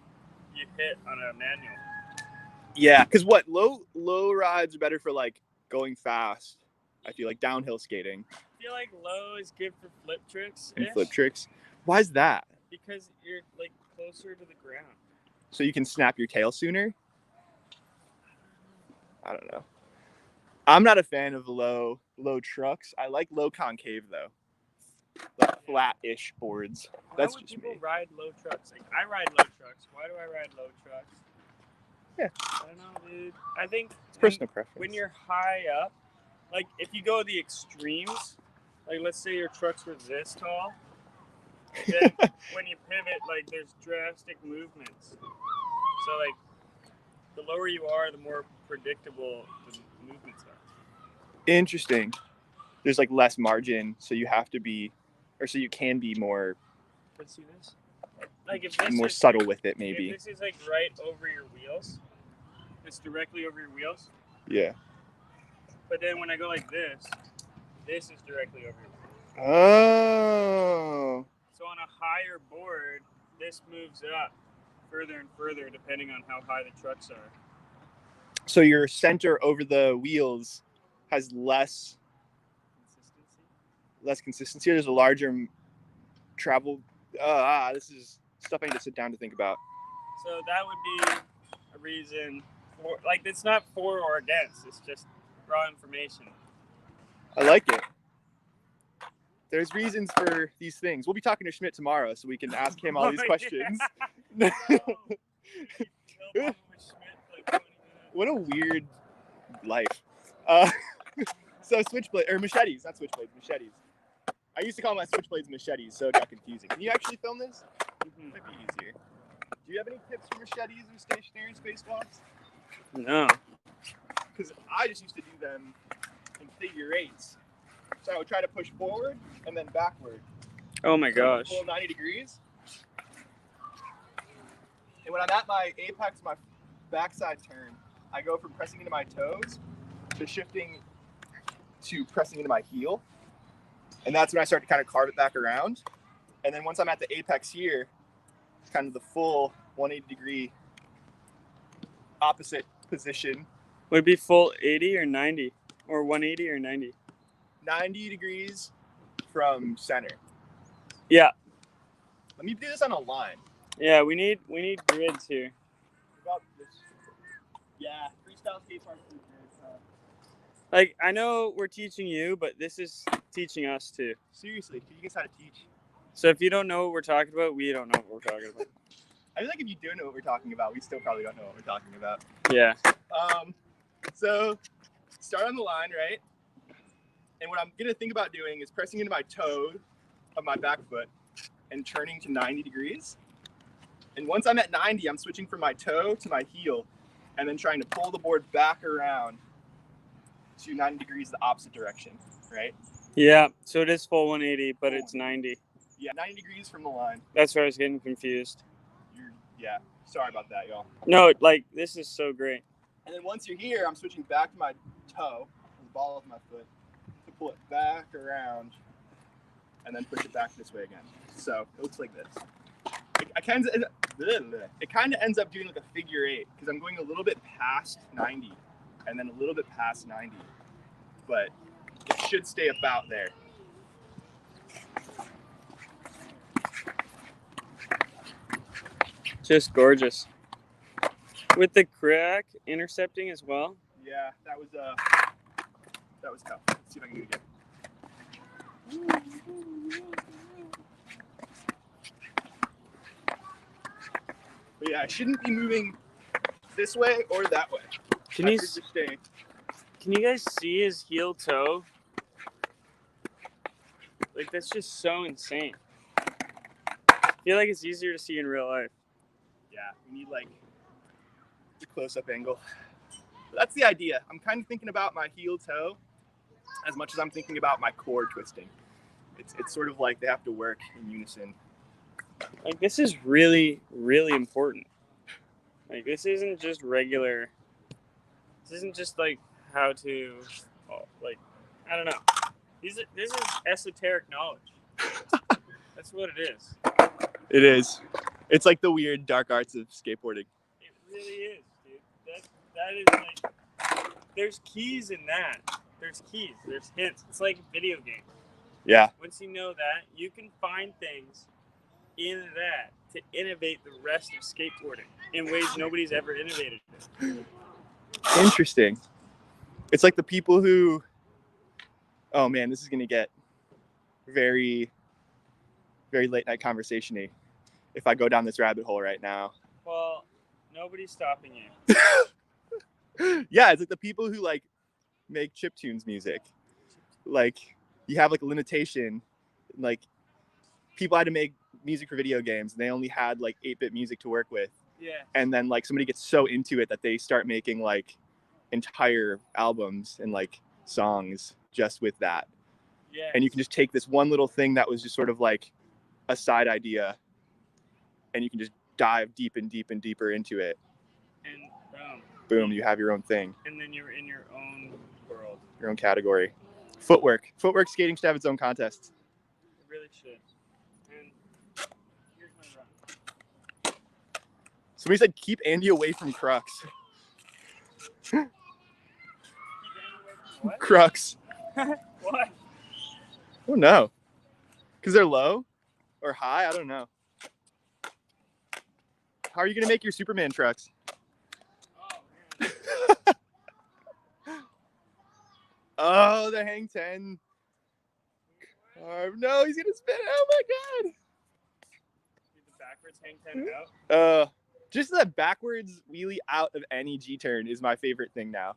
S2: you hit on a manual.
S1: Yeah, because what low rides are better for like going fast. I feel like downhill skating.
S2: I feel like low is good for flip tricks.
S1: And flip tricks. Why is that?
S2: Because you're like closer to the ground.
S1: So you can snap your tail sooner? I don't know. I'm not a fan of low trucks. I like low concave though. Like flat-ish boards. That's
S2: Why would
S1: just
S2: people
S1: me.
S2: ride low trucks? Like, I ride low trucks. Why do I ride low trucks?
S1: Yeah.
S2: I don't know, dude. I think
S1: It's personal preference.
S2: when you're high up, like if you go the extremes, like let's say your trucks were this tall, then when you pivot, like there's drastic movements. So like the lower you are, the more predictable the movements are.
S1: Interesting. There's like less margin, so you have to be, or so you can be more.
S2: Let's see this. Like if this
S1: more
S2: is,
S1: subtle with it, maybe.
S2: If this is like right over your wheels, it's directly over your wheels.
S1: Yeah.
S2: But then when I go like this is directly over your wheels.
S1: Oh.
S2: So on a higher board, this moves up further and further depending on how high the trucks are.
S1: So your center over the wheels has less consistency. There's a larger travel. This is stuff I need to sit down to think about.
S2: So that would be a reason for, like, it's not for or against. It's just raw information.
S1: I like it. There's reasons for these things. We'll be talking to Schmidt tomorrow, so we can ask him all these questions. What a weird life. So switchblade or machetes, not switchblades, machetes. I used to call my switchblades machetes, so it got confusing. Can you actually film this? Mm-hmm. Might be easier. Do you have any tips for machetes or stationary spacewalks?
S2: No.
S1: Because I just used to do them in figure eights. So I would try to push forward and then backward.
S2: Oh my gosh.
S1: Full 90 degrees. And when I'm at my apex, my backside turn, I go from pressing into my toes to shifting to pressing into my heel. And that's when I start to kind of carve it back around. And then once I'm at the apex here, it's kind of the full 180 degree opposite position.
S2: Would it be full 80 or 90? Or 180 or 90?
S1: 90 degrees from center.
S2: Yeah.
S1: Let me do this on a line.
S2: Yeah, we need grids here.
S1: About this. Yeah, freestyle skate park.
S2: Like, I know we're teaching you, but this is teaching us too.
S1: Seriously, you guys how to teach.
S2: So if you don't know what we're talking about, we don't know what we're talking about.
S1: I feel like if you do know what we're talking about, we still probably don't know what we're talking about.
S2: Yeah.
S1: So start on the line, right? And what I'm gonna think about doing is pressing into my toe of my back foot and turning to 90 degrees. And once I'm at 90, I'm switching from my toe to my heel and then trying to pull the board back around to 90 degrees the opposite direction, right?
S2: Yeah, so it is full 180, but it's 90.
S1: Yeah, 90 degrees from the line.
S2: That's where I was getting confused.
S1: Yeah, sorry about that, y'all.
S2: No, like, this is so great.
S1: And then once you're here, I'm switching back to my toe, the ball of my foot, to pull it back around and then push it back this way again. So it looks like this. It kind of ends up doing like a figure eight because I'm going a little bit past 90 and then a little bit past 90, but it should stay about there.
S2: Just gorgeous. With the crack intercepting as well.
S1: Yeah, that was That was tough. Let's see if I can do it again. But yeah, I shouldn't be moving this way or that way.
S2: Can you guys see his heel toe? Like, that's just so insane. I feel like it's easier to see in real life.
S1: Yeah, we need like the close-up angle. But that's the idea. I'm kind of thinking about my heel toe as much as I'm thinking about my core twisting. It's sort of like they have to work in unison.
S2: Like, this is really, really important. Like, this isn't just regular. This isn't just like how to, like, I don't know. This is esoteric knowledge. That's what it is.
S1: It is. It's like the weird dark arts of skateboarding.
S2: It really is, dude. That is like, there's keys in that. There's keys. There's hints. It's like a video game.
S1: Yeah.
S2: Once you know that, you can find things in that to innovate the rest of skateboarding in ways nobody's ever innovated it.
S1: Interesting. It's like the people who, oh man, this is going to get very, very late night conversation-y if I go down this rabbit hole right now.
S2: Well, nobody's stopping you.
S1: Yeah, it's like the people who like make chiptunes music. Like you have like a limitation, like people had to make music for video games and they only had like 8-bit music to work with.
S2: Yeah.
S1: And then like somebody gets so into it that they start making like entire albums and like songs just with that.
S2: Yeah.
S1: And you can just take this one little thing that was just sort of like a side idea and you can just dive deep and deep and deeper into it.
S2: And
S1: boom, you have your own thing.
S2: And then you're in your own world.
S1: Your own category. Footwork skating should have its own contests.
S2: It really should. And here's my run.
S1: Somebody said keep Andy away from Crux.
S2: Keep Andy away from what?
S1: Crux.
S2: What?
S1: Oh no. Because they're low or high? I don't know. How are you going to make your Superman trucks?
S2: Oh, man.
S1: Oh, the hang 10. No, he's going to spin. Oh my God.
S2: Do the backwards hang 10 out?
S1: Just the backwards wheelie out of any G-turn is my favorite thing now.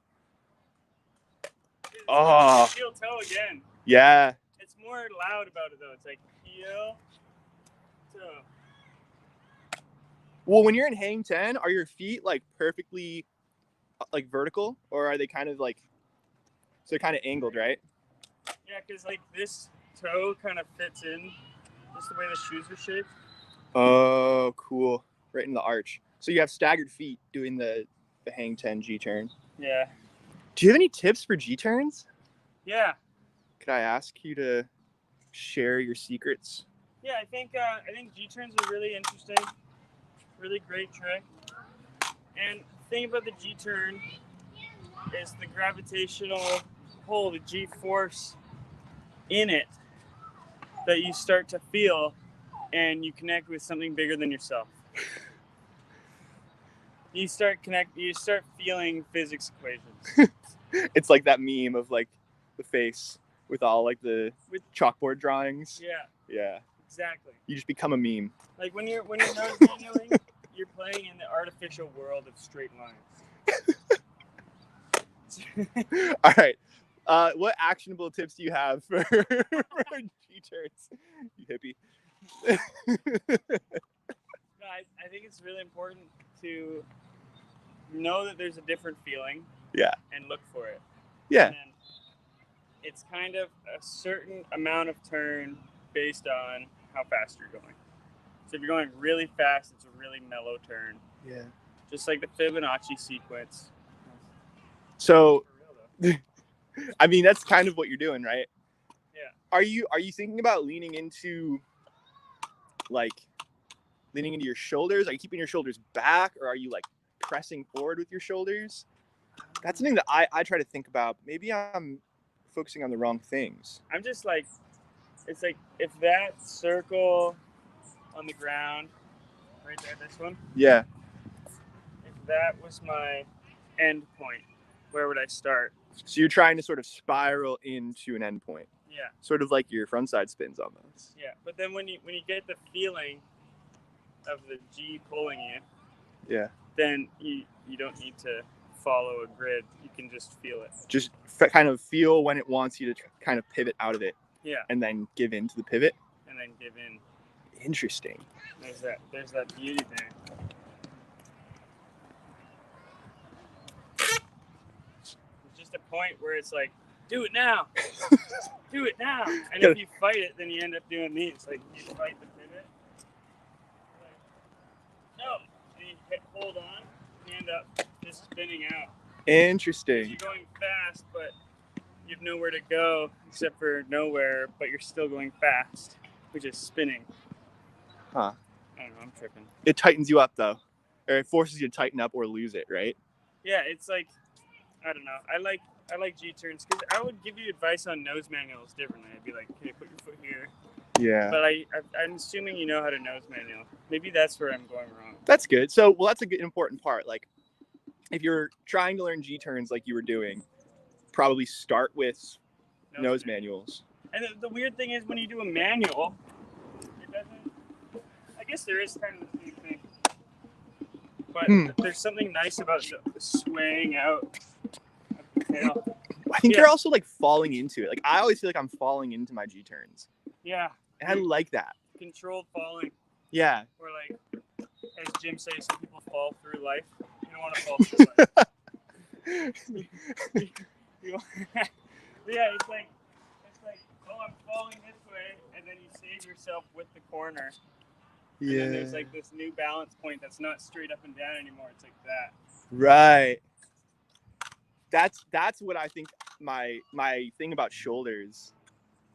S1: Oh.
S2: Heel toe again.
S1: Yeah.
S2: It's more loud about it though. It's like heel toe.
S1: Well, when you're in hang 10, are your feet like perfectly like vertical or are they kind of like, so kind of angled, right?
S2: Yeah, because like this toe kind of fits in just the way the shoes are shaped.
S1: Oh, cool. Right in the arch. So you have staggered feet doing the hang 10 G-turn.
S2: Yeah.
S1: Do you have any tips for G-turns?
S2: Yeah.
S1: Could I ask you to share your secrets?
S2: Yeah, I think G-turns are really interesting. Really great trick. And the thing about the G-turn is the gravitational pull, the G-force in it that you start to feel and you connect with something bigger than yourself. You start feeling physics equations.
S1: It's like that meme of like the face with all like the chalkboard drawings.
S2: Yeah.
S1: Yeah.
S2: Exactly.
S1: You just become a meme.
S2: Like when you're nose manualing, you're playing in the artificial world of straight lines.
S1: All right. What actionable tips do you have for G-turns, you hippie?
S2: I think it's really important to know that there's a different feeling.
S1: Yeah.
S2: And look for it.
S1: Yeah.
S2: And it's kind of a certain amount of turn based on how fast you're going. So if you're going really fast, it's a really mellow turn.
S1: Yeah.
S2: Just like the Fibonacci sequence.
S1: So, I mean, that's kind of what you're doing, right?
S2: Yeah.
S1: Are you thinking about leaning into your shoulders? Are you keeping your shoulders back or are you like pressing forward with your shoulders? That's something that I try to think about. Maybe I'm focusing on the wrong things.
S2: I'm just like, it's like if that circle on the ground, right there, this one.
S1: Yeah.
S2: If that was my end point, where would I start?
S1: So you're trying to sort of spiral into an endpoint.
S2: Yeah.
S1: Sort of like your frontside spins almost.
S2: Yeah, but then when you get the feeling of the G pulling you,
S1: yeah,
S2: then you don't need to follow a grid. You can just feel it.
S1: Just kind of feel when it wants you to kind of pivot out of it.
S2: Yeah.
S1: And then give in to the pivot.
S2: And then give in.
S1: Interesting.
S2: There's that beauty there. There's just a point where it's like, do it now. Do it now. And if you fight it, then you end up doing these. Like you fight the pivot. Like, no. And you hold on. And you end up just spinning out.
S1: Interesting.
S2: You're going fast, but you have nowhere to go except for nowhere, but you're still going fast, which is spinning.
S1: Huh.
S2: I don't know, I'm tripping.
S1: It tightens you up though. Or it forces you to tighten up or lose it, right?
S2: Yeah, it's like, I don't know. I like G-turns because I would give you advice on nose manuals differently. I'd be like, okay, put your foot here.
S1: Yeah.
S2: But I'm assuming you know how to nose manual. Maybe that's where I'm going wrong.
S1: That's good. So, well, that's a good important part. Like, if you're trying to learn G-turns like you were doing, probably start with nose manuals.
S2: And the weird thing is when you do a manual, it doesn't, I guess there is kind of the same thing. But there's something nice about the swaying out of the tail.
S1: I think you're also like falling into it. Like I always feel like I'm falling into my G-turns.
S2: Yeah.
S1: And I like that.
S2: Controlled falling.
S1: Yeah.
S2: Or like, as Jim says, some people fall through life. You don't want to fall through life. Yeah, it's like, oh, I'm falling this way, and then you save yourself with the corner. And then there's like this new balance point that's not straight up and down anymore. It's like that.
S1: Right. That's what I think my thing about shoulders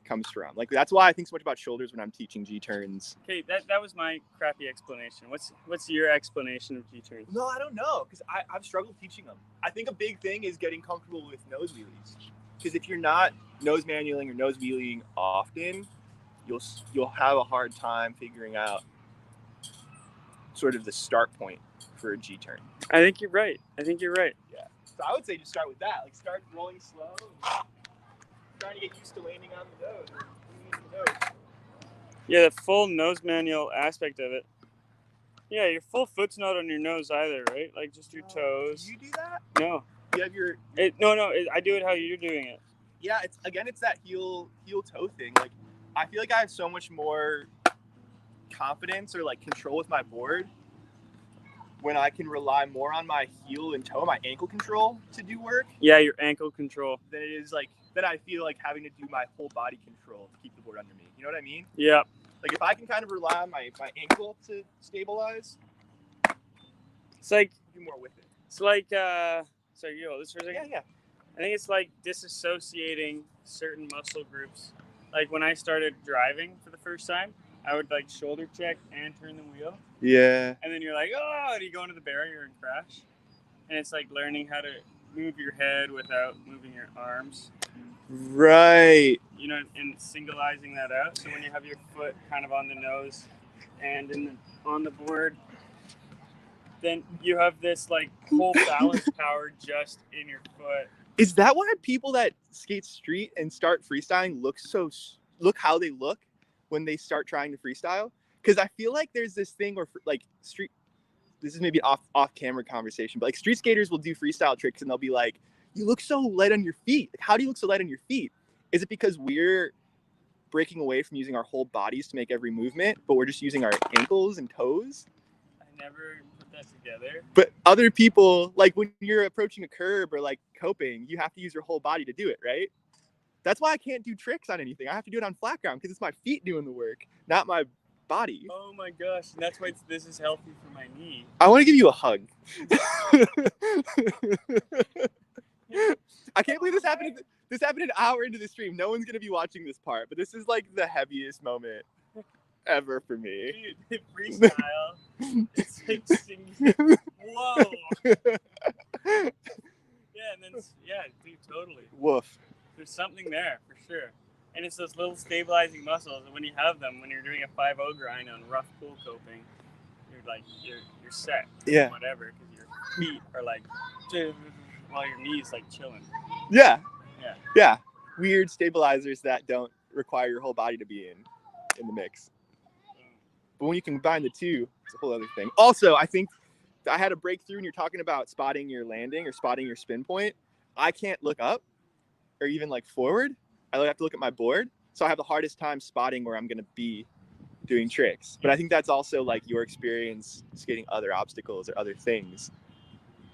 S1: comes from. Like that's why I think so much about shoulders when I'm teaching G-turns.
S2: Okay, that was my crappy explanation. What's your explanation of G-turns?
S1: No, I don't know, because I've struggled teaching them. I think a big thing is getting comfortable with nose wheelies. Because if you're not nose manualing or nose wheeling often, you'll have a hard time figuring out sort of the start point for a G-turn.
S2: I think you're right. Yeah.
S1: So I would say just start with that. Like start rolling slow, and trying to get used to landing on the nose.
S2: Yeah, the full nose manual aspect of it. Yeah, your full foot's not on your nose either, right? Like just your toes.
S1: Do you do that?
S2: No.
S1: You have your.
S2: I do it how you're doing it.
S1: Yeah, it's that heel toe thing. Like I feel like I have so much more confidence or like control with my board when I can rely more on my heel and toe, my ankle control to do work.
S2: Yeah, your ankle control.
S1: Than it is like that I feel like having to do my whole body control to keep the board under me. You know what I mean?
S2: Yeah.
S1: Like if I can kind of rely on my ankle to stabilize,
S2: it's like
S1: do more with it.
S2: It's like sorry, you hold this for a second?
S1: Yeah.
S2: I think it's like disassociating certain muscle groups. Like when I started driving for the first time, I would like shoulder check and turn the wheel.
S1: Yeah.
S2: And then you're like, oh, and you go into the barrier and crash. And it's like learning how to move your head without moving your arms.
S1: Right.
S2: You know, and singleizing that out. So when you have your foot kind of on the nose and on the board, then you have this like whole balance power just in your foot.
S1: Is that why people that skate street and start freestyling look how they look when they start trying to freestyle? Because I feel like there's this thing where like street, this is maybe off camera conversation, but like street skaters will do freestyle tricks and they'll be like, you look so light on your feet. Like, how do you look so light on your feet? Is it because we're breaking away from using our whole bodies to make every movement, but we're just using our ankles and toes?
S2: I never put that together.
S1: But other people, like when you're approaching a curb or like coping, you have to use your whole body to do it, right? That's why I can't do tricks on anything. I have to do it on flat ground because it's my feet doing the work, not my body.
S2: Oh my gosh, and that's why this is healthy for my knee.
S1: I want to give you a hug. I can't believe this happened. This happened an hour into the stream. No one's gonna be watching this part, but this is like the heaviest moment ever for me.
S2: Dude, freestyle. It's like singing. Whoa. Yeah, and then dude, totally.
S1: Woof.
S2: There's something there for sure, and it's those little stabilizing muscles. And when you have them, when you're doing a 5-0 grind on rough pool coping, you're set.
S1: Yeah.
S2: Whatever, because your feet are like, while your knees like chilling.
S1: Yeah.
S2: Yeah.
S1: Yeah. Weird stabilizers that don't require your whole body to be in the mix. But when you combine the two, it's a whole other thing. Also, I think I had a breakthrough when you're talking about spotting your landing or spotting your spin point. I can't look up or even like forward. I have to look at my board. So I have the hardest time spotting where I'm going to be doing tricks. But I think that's also like your experience skating other obstacles or other things.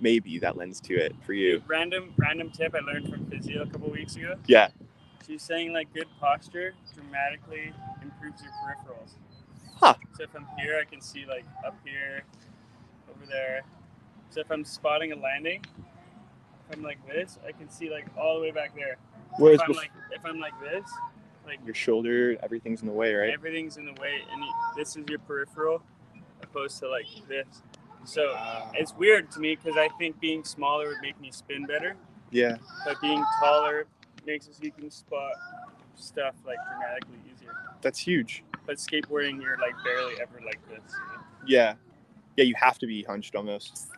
S1: Maybe that lends to it for you.
S2: Random tip I learned from physio a couple weeks ago.
S1: Yeah.
S2: She's saying like good posture dramatically improves your peripherals.
S1: Huh.
S2: So if I'm here, I can see like up here, over there. So if I'm spotting a landing, if I'm like this, I can see like all the way back there.
S1: Whereas
S2: if I'm like this, like
S1: your shoulder, everything's in the way, right?
S2: Everything's in the way, and this is your peripheral, opposed to like this. So it's weird to me because I think being smaller would make me spin better.
S1: Yeah.
S2: But being taller makes it so you can spot stuff like dramatically easier.
S1: That's huge.
S2: But skateboarding, you're like barely ever like this. You know?
S1: Yeah. Yeah, you have to be hunched almost.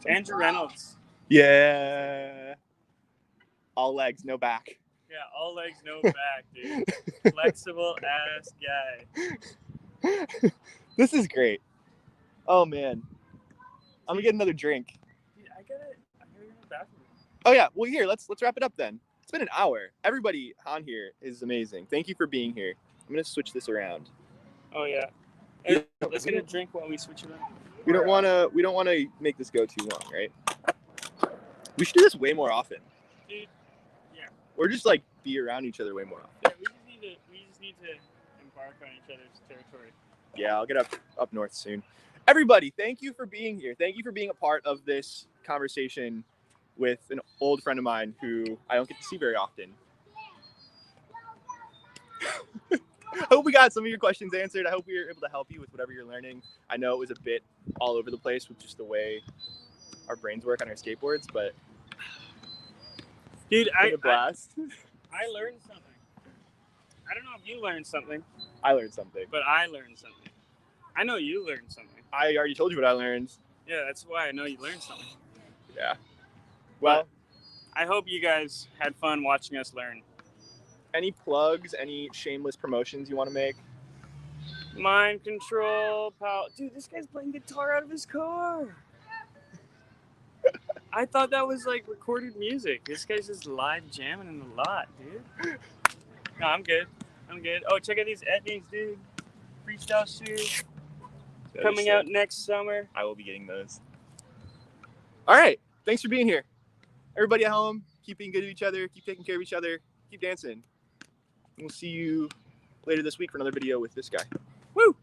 S2: Andrew Reynolds.
S1: Yeah. All legs, no back.
S2: Yeah, all legs, no back, dude. Flexible ass guy.
S1: This is great. Oh man. I'm gonna get another drink.
S2: Dude, I gotta go to the bathroom.
S1: Oh yeah, well here, let's wrap it up then. It's been an hour. Everybody on here is amazing. Thank you for being here. I'm gonna switch this around.
S2: Oh yeah. Hey, let's get a drink while we switch it around.
S1: We don't wanna make this go too long, right? We should do this way more often.
S2: Dude, yeah.
S1: Or just like be around each other way more often.
S2: Yeah, we just need to embark on each other's territory.
S1: Yeah, I'll get up north soon. Everybody, thank you for being here. Thank you for being a part of this conversation with an old friend of mine who I don't get to see very often. I hope we got some of your questions answered. I hope we were able to help you with whatever you're learning. I know it was a bit all over the place with just the way our brains work on our skateboards, but
S2: dude,
S1: I
S2: learned something. I don't know if you learned something.
S1: I learned something.
S2: But I learned something. I know you learned something.
S1: I already told you what I learned.
S2: Yeah, that's why I know you learned something.
S1: Yeah. Well,
S2: I hope you guys had fun watching us learn.
S1: Any plugs, any shameless promotions you want to make?
S2: Mind control, pal. Dude, this guy's playing guitar out of his car. I thought that was like recorded music. This guy's just live jamming in the lot, dude. No, I'm good. Oh, check out these etnies, dude. Freestyle shoes. Coming out next summer.
S1: I will be getting those. All right. Thanks for being here. Everybody at home, keep being good to each other. Keep taking care of each other. Keep dancing. We'll see you later this week for another video with this guy. Woo!